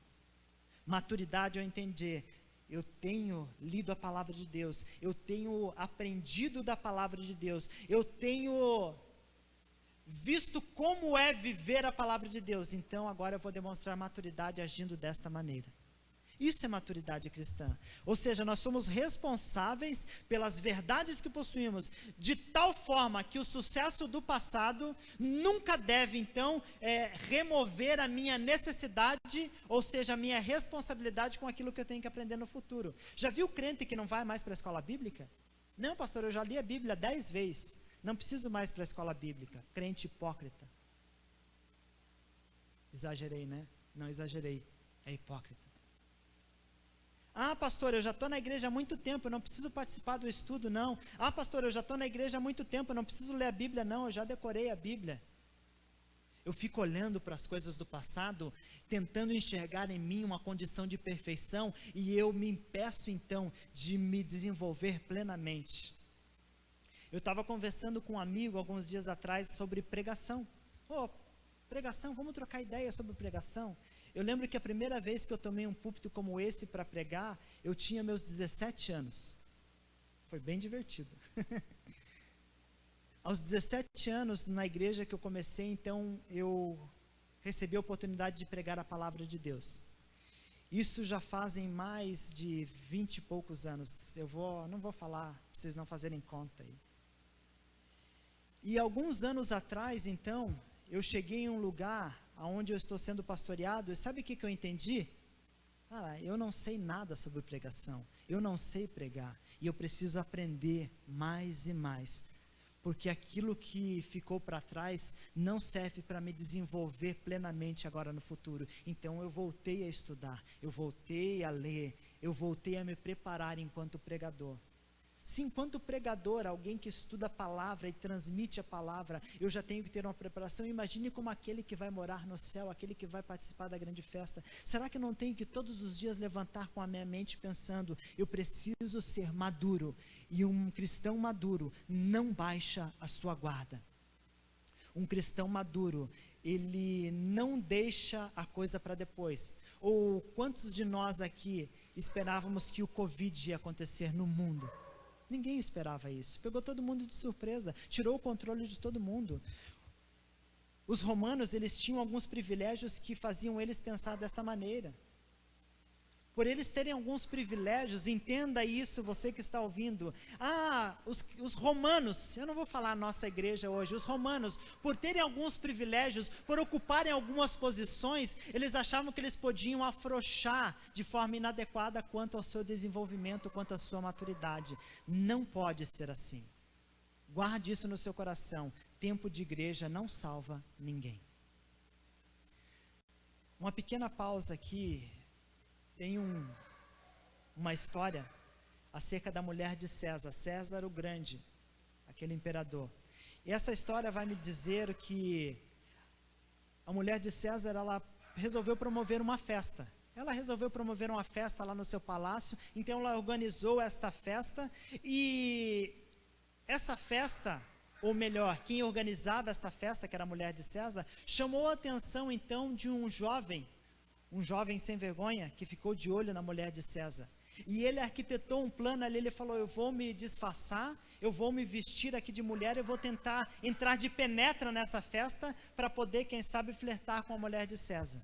Maturidade é eu entender, eu tenho lido a palavra de Deus, eu tenho aprendido da palavra de Deus, eu tenho visto como é viver a palavra de Deus, então agora eu vou demonstrar maturidade agindo desta maneira. Isso é maturidade cristã. Ou seja, nós somos responsáveis pelas verdades que possuímos, de tal forma que o sucesso do passado nunca deve, então, remover a minha necessidade, ou seja, a minha responsabilidade com aquilo que eu tenho que aprender no futuro. Já viu crente que não vai mais para a escola bíblica? Não, pastor, eu já li a Bíblia 10 vezes. Não preciso mais para a escola bíblica. Crente hipócrita. Exagerei, né? Não exagerei. É hipócrita. Ah, pastor, eu já estou na igreja há muito tempo, eu não preciso participar do estudo, não. Ah, pastor, eu já estou na igreja há muito tempo, eu não preciso ler a Bíblia, não, eu já decorei a Bíblia. Eu fico olhando para as coisas do passado, tentando enxergar em mim uma condição de perfeição, e eu me impeço então de me desenvolver plenamente. Eu estava conversando com um amigo alguns dias atrás sobre pregação. Pregação, vamos trocar ideia sobre pregação. Eu lembro que a primeira vez que eu tomei um púlpito como esse para pregar, eu tinha meus 17 anos. Foi bem divertido. Aos 17 anos, na igreja que eu comecei, então, eu recebi a oportunidade de pregar a palavra de Deus. Isso já fazem mais de 20 e poucos anos. Não vou falar, para vocês não fazerem conta aí. E alguns anos atrás, então, eu cheguei em um lugar onde eu estou sendo pastoreado, e sabe o que eu entendi? Eu não sei nada sobre pregação, eu não sei pregar, e eu preciso aprender mais e mais, porque aquilo que ficou para trás não serve para me desenvolver plenamente agora no futuro. Então eu voltei a estudar, eu voltei a ler, eu voltei a me preparar enquanto pregador. Se enquanto pregador, alguém que estuda a palavra e transmite a palavra, eu já tenho que ter uma preparação, imagine como aquele que vai morar no céu, aquele que vai participar da grande festa. Será que eu não tenho que todos os dias levantar com a minha mente pensando, eu preciso ser maduro, e um cristão maduro não baixa a sua guarda. Um cristão maduro, ele não deixa a coisa para depois. Ou quantos de nós aqui esperávamos que o Covid ia acontecer no mundo? Ninguém esperava isso, pegou todo mundo de surpresa, tirou o controle de todo mundo. Os romanos, eles tinham alguns privilégios que faziam eles pensar desta maneira. Por eles terem alguns privilégios, entenda isso, você que está ouvindo. Os romanos, eu não vou falar a nossa igreja hoje, os romanos, por terem alguns privilégios, por ocuparem algumas posições, eles achavam que eles podiam afrouxar de forma inadequada quanto ao seu desenvolvimento, quanto à sua maturidade. Não pode ser assim. Guarde isso no seu coração. Tempo de igreja não salva ninguém. Uma pequena pausa aqui. Tem uma história acerca da mulher de César, César o Grande, aquele imperador. E essa história vai me dizer que a mulher de César, ela resolveu promover uma festa. Ela resolveu promover uma festa lá no seu palácio, então ela organizou esta festa, e essa festa, ou melhor, quem organizava esta festa, que era a mulher de César, chamou a atenção então de um jovem sem vergonha, que ficou de olho na mulher de César. E ele arquitetou um plano ali, ele falou, eu vou me disfarçar, eu vou me vestir aqui de mulher, eu vou tentar entrar de penetra nessa festa, para poder, quem sabe, flertar com a mulher de César.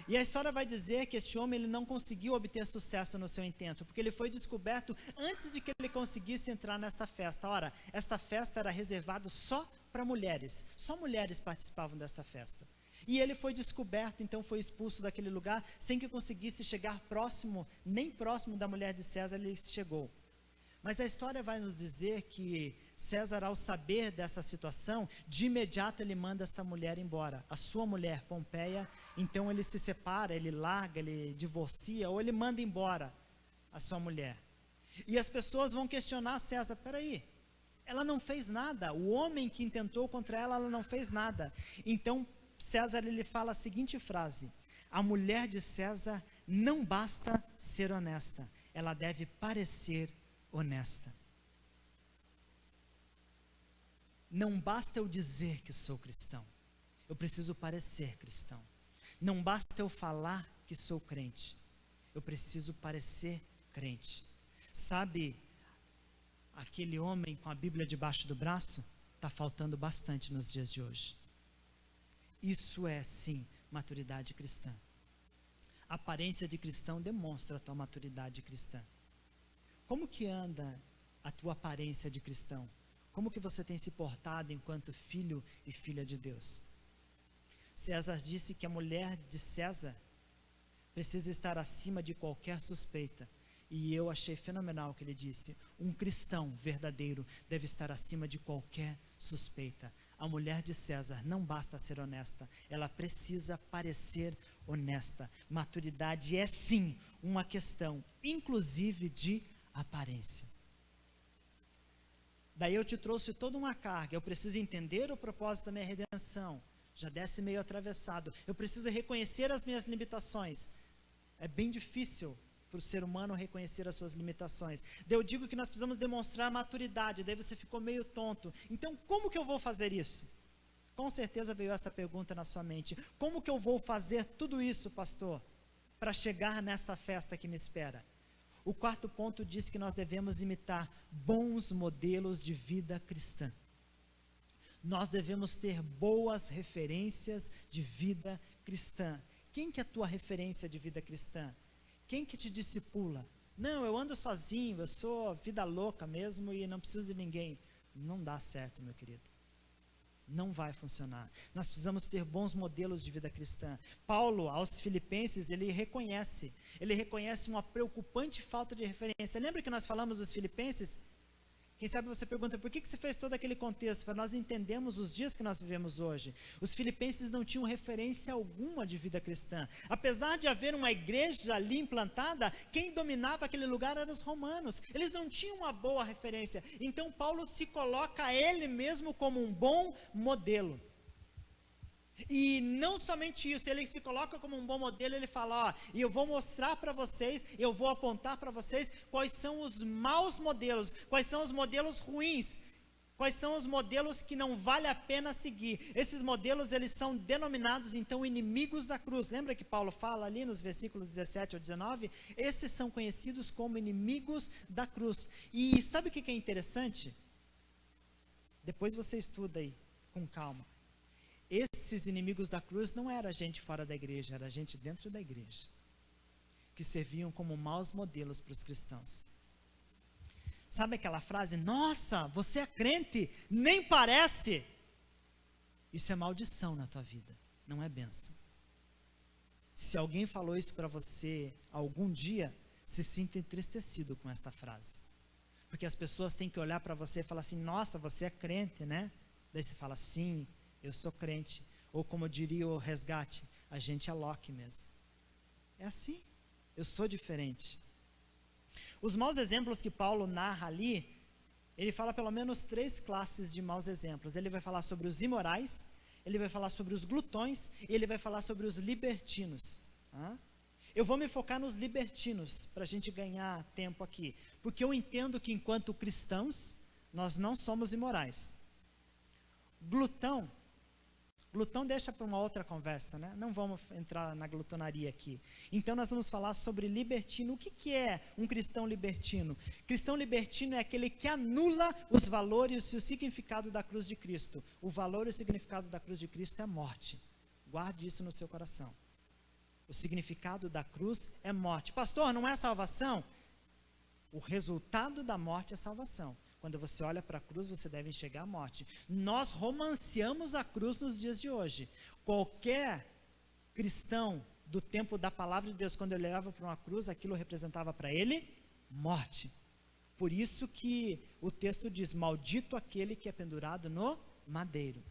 E a história vai dizer que esse homem, ele não conseguiu obter sucesso no seu intento, porque ele foi descoberto antes de que ele conseguisse entrar nesta festa. Ora, esta festa era reservada só para mulheres, só mulheres participavam desta festa. E ele foi descoberto, então foi expulso daquele lugar, sem que conseguisse chegar próximo, nem próximo da mulher de César ele chegou. Mas a história vai nos dizer que César, ao saber dessa situação, de imediato ele manda esta mulher embora, a sua mulher, Pompeia. Então ele se separa, ele larga, ele divorcia, ou ele manda embora a sua mulher. E as pessoas vão questionar César, peraí, ela não fez nada, o homem que intentou contra ela, ela não fez nada. Então César, ele fala a seguinte frase, a mulher de César não basta ser honesta, ela deve parecer honesta. Não basta eu dizer que sou cristão, eu preciso parecer cristão. Não basta eu falar que sou crente, eu preciso parecer crente. Sabe, aquele homem com a Bíblia debaixo do braço, está faltando bastante nos dias de hoje. Isso é, sim, maturidade cristã. A aparência de cristão demonstra a tua maturidade cristã. Como que anda a tua aparência de cristão? Como que você tem se portado enquanto filho e filha de Deus? César disse que a mulher de César precisa estar acima de qualquer suspeita. E eu achei fenomenal o que ele disse. Um cristão verdadeiro deve estar acima de qualquer suspeita. A mulher de César não basta ser honesta, ela precisa parecer honesta. Maturidade é sim uma questão, inclusive de aparência. Daí eu te trouxe toda uma carga, eu preciso entender o propósito da minha redenção. Já desce meio atravessado, eu preciso reconhecer as minhas limitações. É bem difícil para o ser humano reconhecer as suas limitações. Daí eu digo que nós precisamos demonstrar maturidade, daí você ficou meio tonto. Então como que eu vou fazer isso? Com certeza veio essa pergunta na sua mente. Como que eu vou fazer tudo isso, pastor, para chegar nessa festa que me espera? O quarto ponto diz que nós devemos imitar bons modelos de vida cristã. Nós devemos ter boas referências de vida cristã. Quem que é a tua referência de vida cristã? Quem que te discipula? Não, eu ando sozinho, eu sou vida louca mesmo e não preciso de ninguém. Não dá certo, meu querido. Não vai funcionar. Nós precisamos ter bons modelos de vida cristã. Paulo, aos Filipenses, ele reconhece uma preocupante falta de referência. Lembra que nós falamos dos Filipenses? Quem sabe você pergunta, por que você fez todo aquele contexto? Para nós entendermos os dias que nós vivemos hoje. Os filipenses não tinham referência alguma de vida cristã. Apesar de haver uma igreja ali implantada, quem dominava aquele lugar eram os romanos. Eles não tinham uma boa referência. Então Paulo se coloca a ele mesmo como um bom modelo. E não somente isso, ele se coloca como um bom modelo, ele fala, e eu vou mostrar para vocês, eu vou apontar para vocês quais são os maus modelos, quais são os modelos ruins, quais são os modelos que não vale a pena seguir. Esses modelos, eles são denominados, então, inimigos da cruz. Lembra que Paulo fala ali nos versículos 17 ao 19? Esses são conhecidos como inimigos da cruz. E sabe o que é interessante? Depois você estuda aí, com calma. Esses inimigos da cruz não era gente fora da igreja, era gente dentro da igreja, que serviam como maus modelos para os cristãos. Sabe aquela frase, nossa, você é crente, nem parece? Isso é maldição na tua vida, não é bênção. Se alguém falou isso para você algum dia, se sinta entristecido com esta frase. Porque as pessoas têm que olhar para você e falar assim, nossa, você é crente, né? Daí você fala, sim, eu sou crente, ou como diria o Resgate, a gente é Loki mesmo. É assim, eu sou diferente. Os maus exemplos que Paulo narra ali, ele fala pelo menos 3 classes de maus exemplos. Ele vai falar sobre os imorais, ele vai falar sobre os glutões, e ele vai falar sobre os libertinos. Eu vou me focar nos libertinos, para a gente ganhar tempo aqui, porque eu entendo que enquanto cristãos, nós não somos imorais. Glutão deixa para uma outra conversa, né? Não vamos entrar na glutonaria aqui. Então nós vamos falar sobre libertino. O que é um cristão libertino? Cristão libertino é aquele que anula os valores e o significado da cruz de Cristo. O valor e o significado da cruz de Cristo é a morte. Guarde isso no seu coração. O significado da cruz é morte. Pastor, não é salvação? O resultado da morte é salvação. Quando você olha para a cruz, você deve enxergar a morte. Nós romanceamos a cruz nos dias de hoje. Qualquer cristão do tempo da palavra de Deus, quando ele olhava para uma cruz, aquilo representava para ele morte. Por isso que o texto diz, maldito aquele que é pendurado no madeiro.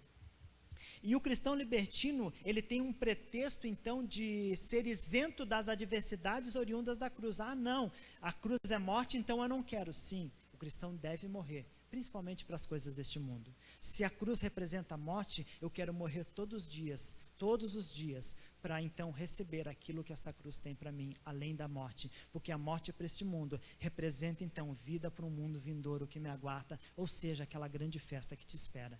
E o cristão libertino, ele tem um pretexto então de ser isento das adversidades oriundas da cruz. Não, a cruz é morte, então eu não quero. Sim, o cristão deve morrer, principalmente para as coisas deste mundo. Se a cruz representa a morte, eu quero morrer todos os dias, para então receber aquilo que essa cruz tem para mim, além da morte. Porque a morte para este mundo representa então vida para um mundo vindouro que me aguarda, ou seja, aquela grande festa que te espera.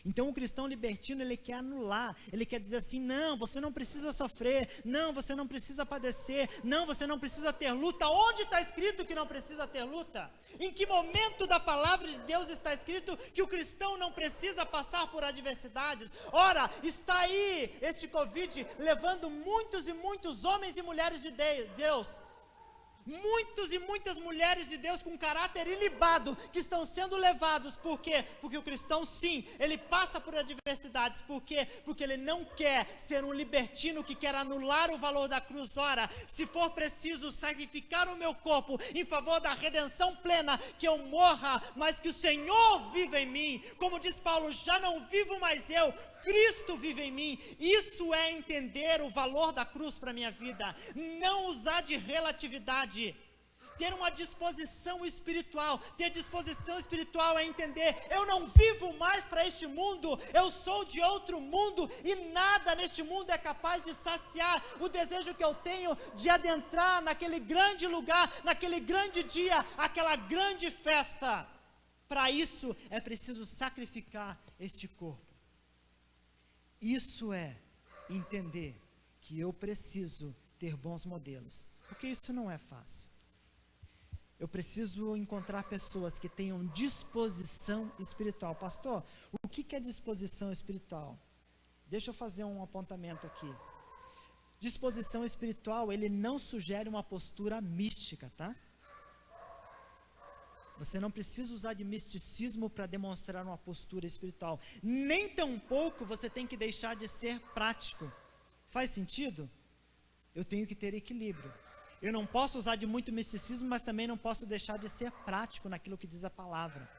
Então o cristão libertino, ele quer anular, ele quer dizer assim, não, você não precisa sofrer, não, você não precisa padecer, não, você não precisa ter luta. Onde está escrito que não precisa ter luta? Em que momento da palavra de Deus está escrito que o cristão não precisa passar por adversidades? Ora, está aí este Covid levando muitos e muitos homens e mulheres de Deus, muitos e muitas mulheres de Deus com caráter ilibado, que estão sendo levados. Por quê? Porque o cristão, sim, ele passa por adversidades. Por quê? Porque ele não quer ser um libertino que quer anular o valor da cruz. Ora, se for preciso sacrificar o meu corpo em favor da redenção plena, que eu morra, mas que o Senhor viva em mim. Como diz Paulo, já não vivo mais eu, Cristo vive em mim. Isso é entender o valor da cruz para a minha vida. Não usar de relatividade. Ter uma disposição espiritual. Ter disposição espiritual é entender, eu não vivo mais para este mundo, eu sou de outro mundo, e nada neste mundo é capaz de saciar o desejo que eu tenho de adentrar naquele grande lugar, naquele grande dia, aquela grande festa. Para isso é preciso sacrificar este corpo. Isso é entender que eu preciso ter bons modelos, porque isso não é fácil. Eu preciso encontrar pessoas que tenham disposição espiritual. Pastor, o que é disposição espiritual? Deixa eu fazer um apontamento aqui. Disposição espiritual, ele não sugere uma postura mística, tá? Você não precisa usar de misticismo para demonstrar uma postura espiritual. Nem tampouco você tem que deixar de ser prático. Faz sentido? Eu tenho que ter equilíbrio. eu não posso usar de muito misticismo, mas também não posso deixar de ser prático naquilo que diz a palavra.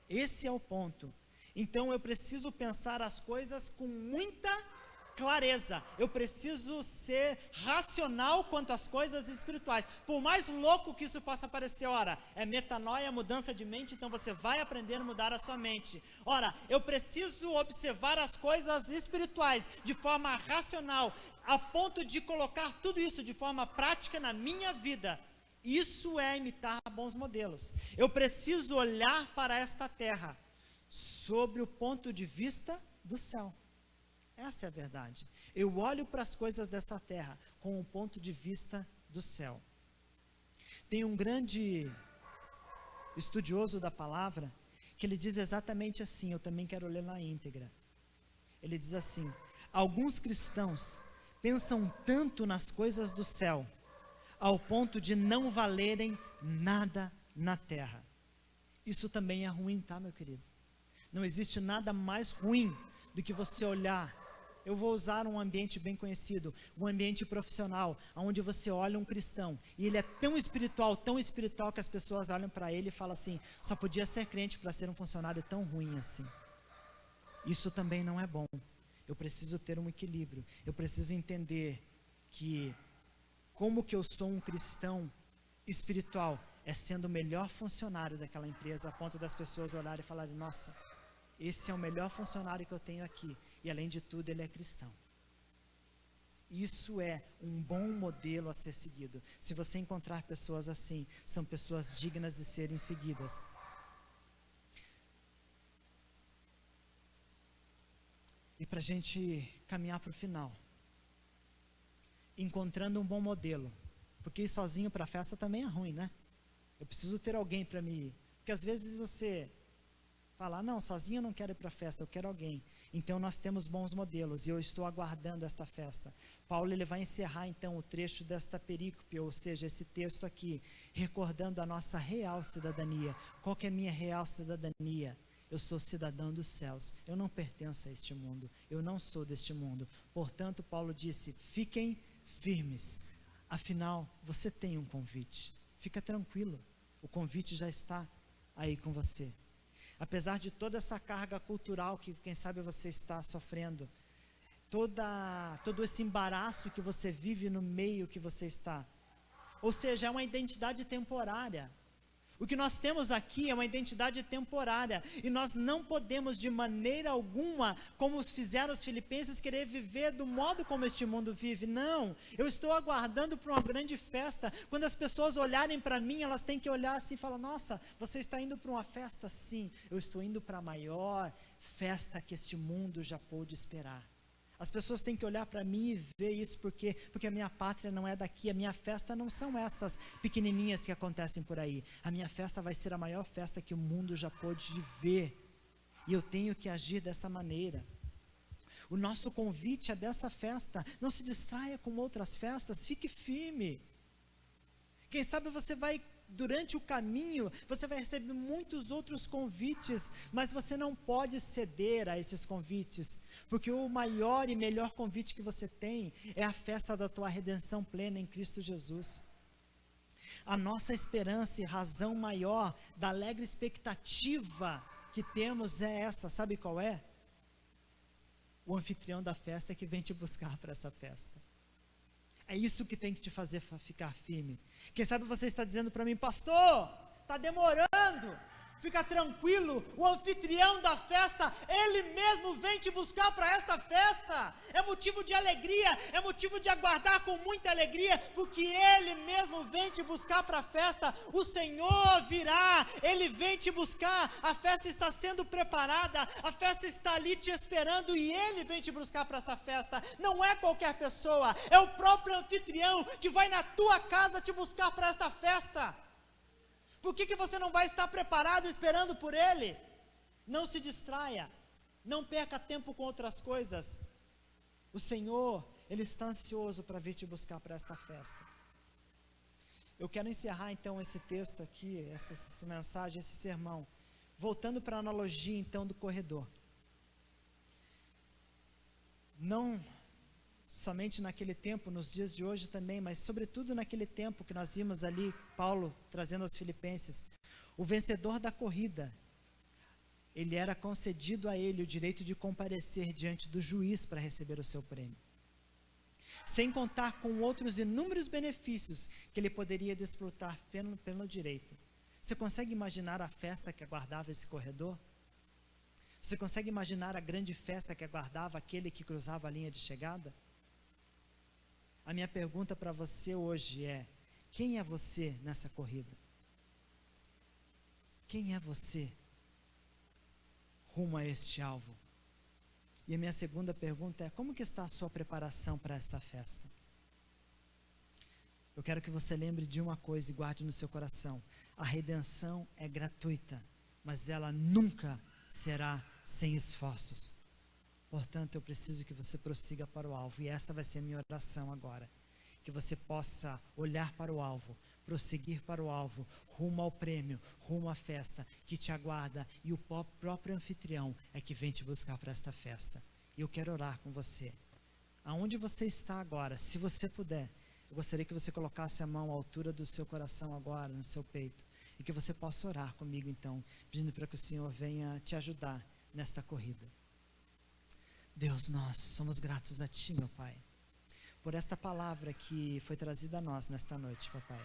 Esse é o ponto. Então eu preciso pensar as coisas com muita clareza. Eu preciso ser racional quanto às coisas espirituais. Por mais louco que isso possa parecer, ora, é metanoia, mudança de mente, então você vai aprender a mudar a sua mente. Ora, eu preciso observar as coisas espirituais de forma racional, a ponto de colocar tudo isso de forma prática na minha vida. Isso é imitar bons modelos. Eu preciso olhar para esta terra sobre o ponto de vista do céu. Essa é a verdade. Eu olho para as coisas dessa terra com o ponto de vista do céu. Tem um grande estudioso da palavra que ele diz exatamente assim, eu também quero ler na íntegra. Ele diz assim: alguns cristãos pensam tanto nas coisas do céu, ao ponto de não valerem nada na terra. Isso também é ruim, tá, meu querido? Não existe nada mais ruim do que você olhar. Eu vou usar um ambiente bem conhecido, um ambiente profissional, onde você olha um cristão, e ele é tão espiritual que as pessoas olham para ele e falam assim, só podia ser crente para ser um funcionário tão ruim assim. Isso também não é bom. Eu preciso ter um equilíbrio, eu preciso entender que como que eu sou um cristão espiritual, é sendo o melhor funcionário daquela empresa, a ponto das pessoas olharem e falarem, nossa, esse é o melhor funcionário que eu tenho aqui, e além de tudo ele é cristão. Isso é um bom modelo a ser seguido. Se você encontrar pessoas assim, são pessoas dignas de serem seguidas. E para a gente caminhar para o final, encontrando um bom modelo, porque ir sozinho para a festa também é ruim, né? Eu preciso ter alguém para me ir, porque às vezes você fala, não, sozinho eu não quero ir para a festa, eu quero alguém. Então nós temos bons modelos, e eu estou aguardando esta festa. Paulo ele vai encerrar então o trecho desta perícope, ou seja, esse texto aqui, recordando a nossa real cidadania. Qual que é a minha real cidadania? Eu sou cidadão dos céus, eu não pertenço a este mundo, eu não sou deste mundo. Portanto, Paulo disse, fiquem firmes, afinal, você tem um convite. Fica tranquilo, o convite já está aí com você. Apesar de toda essa carga cultural que quem sabe você está sofrendo, todo esse embaraço que você vive no meio que você está, ou seja, é uma identidade temporária. O que nós temos aqui é uma identidade temporária, e nós não podemos de maneira alguma, como fizeram os filipenses, querer viver do modo como este mundo vive. Não, eu estou aguardando para uma grande festa. Quando as pessoas olharem para mim, elas têm que olhar assim e falar, nossa, você está indo para uma festa? Sim, eu estou indo para a maior festa que este mundo já pôde esperar. As pessoas têm que olhar para mim e ver isso, porque a minha pátria não é daqui, a minha festa não são essas pequenininhas que acontecem por aí. A minha festa vai ser a maior festa que o mundo já pôde ver, e eu tenho que agir desta maneira. O nosso convite é dessa festa. Não se distraia com outras festas, fique firme. Quem sabe você vai, durante o caminho, você vai receber muitos outros convites, mas você não pode ceder a esses convites, porque o maior e melhor convite que você tem é a festa da tua redenção plena em Cristo Jesus. A nossa esperança e razão maior da alegre expectativa que temos é essa, sabe qual é? O anfitrião da festa que vem te buscar para essa festa. É isso que tem que te fazer ficar firme. Quem sabe você está dizendo para mim, pastor, está demorando. Fica tranquilo, o anfitrião da festa, ele mesmo vem te buscar para esta festa. É motivo de alegria, é motivo de aguardar com muita alegria, porque ele mesmo vem te buscar para a festa. O Senhor virá, ele vem te buscar, a festa está sendo preparada, a festa está ali te esperando, e ele vem te buscar para esta festa. Não é qualquer pessoa, é o próprio anfitrião que vai na tua casa te buscar para esta festa. Por que você não vai estar preparado esperando por ele? Não se distraia, não perca tempo com outras coisas. O Senhor, ele está ansioso para vir te buscar para esta festa. Eu quero encerrar então esse texto aqui, essa mensagem, esse sermão, voltando para a analogia então do corredor. Não somente naquele tempo, nos dias de hoje também, mas sobretudo naquele tempo que nós vimos ali, Paulo trazendo aos Filipenses, o vencedor da corrida, ele era concedido a ele o direito de comparecer diante do juiz para receber o seu prêmio. Sem contar com outros inúmeros benefícios que ele poderia desfrutar pelo direito. Você consegue imaginar a festa que aguardava esse corredor? Você consegue imaginar a grande festa que aguardava aquele que cruzava a linha de chegada? A minha pergunta para você hoje é: quem é você nessa corrida? Quem é você rumo a este alvo? E a minha segunda pergunta é: como que está a sua preparação para esta festa? Eu quero que você lembre de uma coisa e guarde no seu coração: a redenção é gratuita, mas ela nunca será sem esforços. Portanto, eu preciso que você prossiga para o alvo, e essa vai ser a minha oração agora, que você possa olhar para o alvo, prosseguir para o alvo, rumo ao prêmio, rumo à festa que te aguarda, e o próprio anfitrião é que vem te buscar para esta festa. E eu quero orar com você. Aonde você está agora, se você puder, eu gostaria que você colocasse a mão à altura do seu coração agora, no seu peito, e que você possa orar comigo então, pedindo para que o Senhor venha te ajudar nesta corrida. Deus, nós somos gratos a Ti, meu Pai, por esta palavra que foi trazida a nós nesta noite, papai.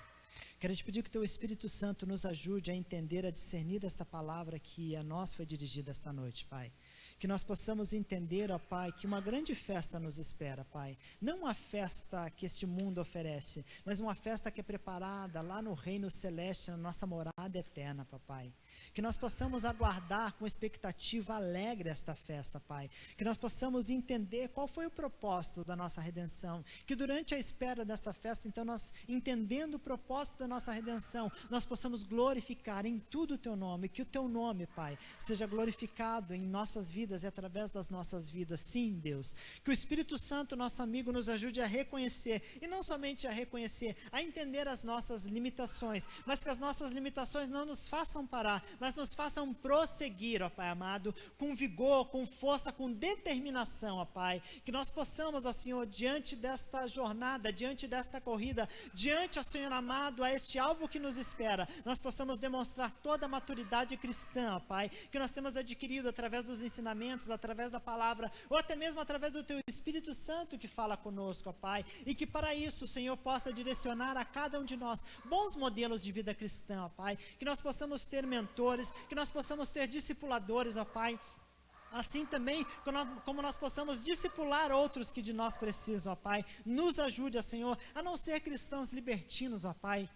Quero te pedir que o Teu Espírito Santo nos ajude a entender, a discernir esta palavra que a nós foi dirigida esta noite, Pai. Que nós possamos entender, ó Pai, que uma grande festa nos espera, Pai. Não uma festa que este mundo oferece, mas uma festa que é preparada lá no reino celeste, na nossa morada eterna, papai. Que nós possamos aguardar com expectativa alegre esta festa, Pai. Que nós possamos entender qual foi o propósito da nossa redenção. Que durante a espera desta festa, então, nós, entendendo o propósito da nossa redenção, nós possamos glorificar em tudo o Teu nome. Que o Teu nome, Pai, seja glorificado em nossas vidas e através das nossas vidas. Sim, Deus. Que o Espírito Santo, nosso amigo, nos ajude a reconhecer, e não somente a reconhecer, a entender as nossas limitações, mas que as nossas limitações não nos façam parar, mas nos façam prosseguir, ó Pai amado, com vigor, com força, com determinação, ó Pai. Que nós possamos, ó Senhor, diante desta jornada, diante desta corrida, diante, ó Senhor amado, a este alvo que nos espera, nós possamos demonstrar toda a maturidade cristã, ó Pai, que nós temos adquirido através dos ensinamentos, através da palavra, ou até mesmo através do Teu Espírito Santo que fala conosco, ó Pai, e que para isso o Senhor possa direcionar a cada um de nós bons modelos de vida cristã, ó Pai, que nós possamos ter mentores, que nós possamos ter discipuladores, ó Pai, assim também como nós possamos discipular outros que de nós precisam, ó Pai. Nos ajude, ó Senhor, a não ser cristãos libertinos, ó Pai,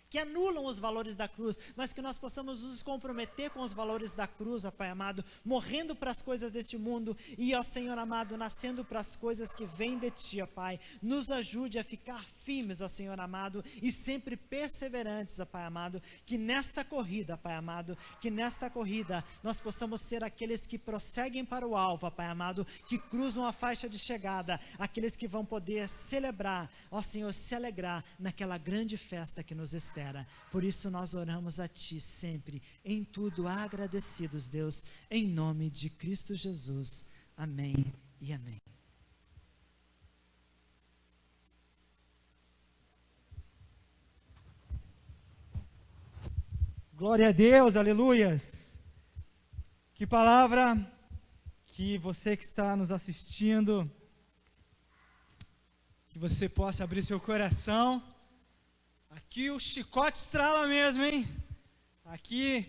que anulam os valores da cruz, mas que nós possamos nos comprometer com os valores da cruz, ó Pai amado, morrendo para as coisas deste mundo e, ó Senhor amado, nascendo para as coisas que vêm de Ti, ó Pai. Nos ajude a ficar firmes, ó Senhor amado, e sempre perseverantes, ó Pai amado, que nesta corrida, Pai amado, que nesta corrida nós possamos ser aqueles que prosseguem para o alvo, ó Pai amado, que cruzam a faixa de chegada, aqueles que vão poder celebrar, ó Senhor, se alegrar naquela grande festa que nos espera. Por isso nós oramos a Ti sempre, em tudo agradecidos, Deus, em nome de Cristo Jesus. Amém e amém. Glória a Deus, aleluias. Que palavra, que você que está nos assistindo, que você possa abrir seu coração. Aqui o chicote estrala mesmo, hein? Aqui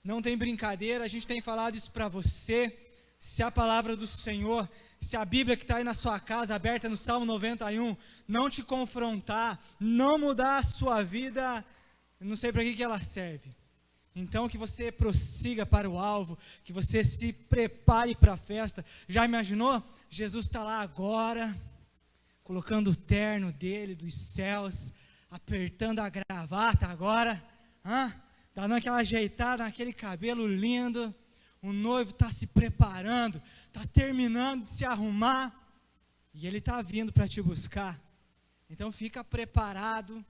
não tem brincadeira, a gente tem falado isso para você. Se a palavra do Senhor, se a Bíblia que está aí na sua casa, aberta no Salmo 91, não te confrontar, não mudar a sua vida, eu não sei para que ela serve. Então que você prossiga para o alvo, que você se prepare para a festa. Já imaginou? Jesus está lá agora, colocando o terno dele dos céus, apertando a gravata agora, dando aquela ajeitada naquele cabelo lindo, o noivo está se preparando, está terminando de se arrumar, e ele está vindo para te buscar. Então fica preparado,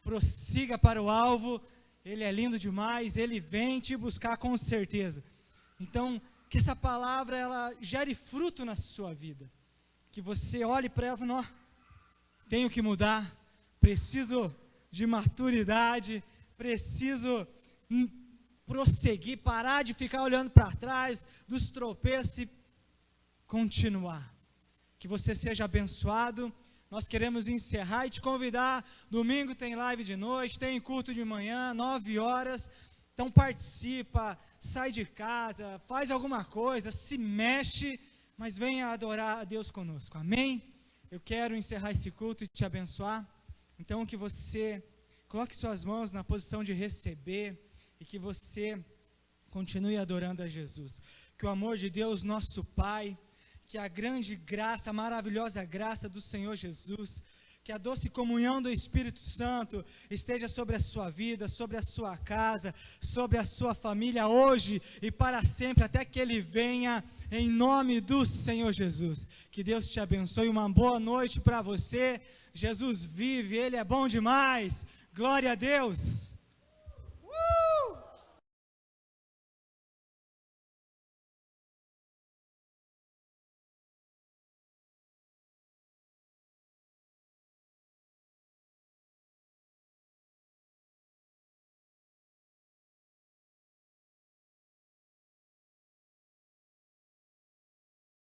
prossiga para o alvo, ele é lindo demais, ele vem te buscar com certeza. Então que essa palavra ela gere fruto na sua vida, que você olhe para ela e fale, não, tenho que mudar, preciso de maturidade, preciso prosseguir, parar de ficar olhando para trás dos tropeços e continuar. Que você seja abençoado. Nós queremos encerrar e te convidar. Domingo tem live de noite, tem culto de manhã, 9 horas. Então participa, sai de casa, faz alguma coisa, se mexe, mas venha adorar a Deus conosco. Amém? Eu quero encerrar esse culto e te abençoar. Então que você coloque suas mãos na posição de receber e que você continue adorando a Jesus. Que o amor de Deus, nosso Pai, que a grande graça, a maravilhosa graça do Senhor Jesus, que a doce comunhão do Espírito Santo esteja sobre a sua vida, sobre a sua casa, sobre a sua família hoje e para sempre, até que Ele venha, em nome do Senhor Jesus. Que Deus te abençoe, uma boa noite para você. Jesus vive, Ele é bom demais. Glória a Deus.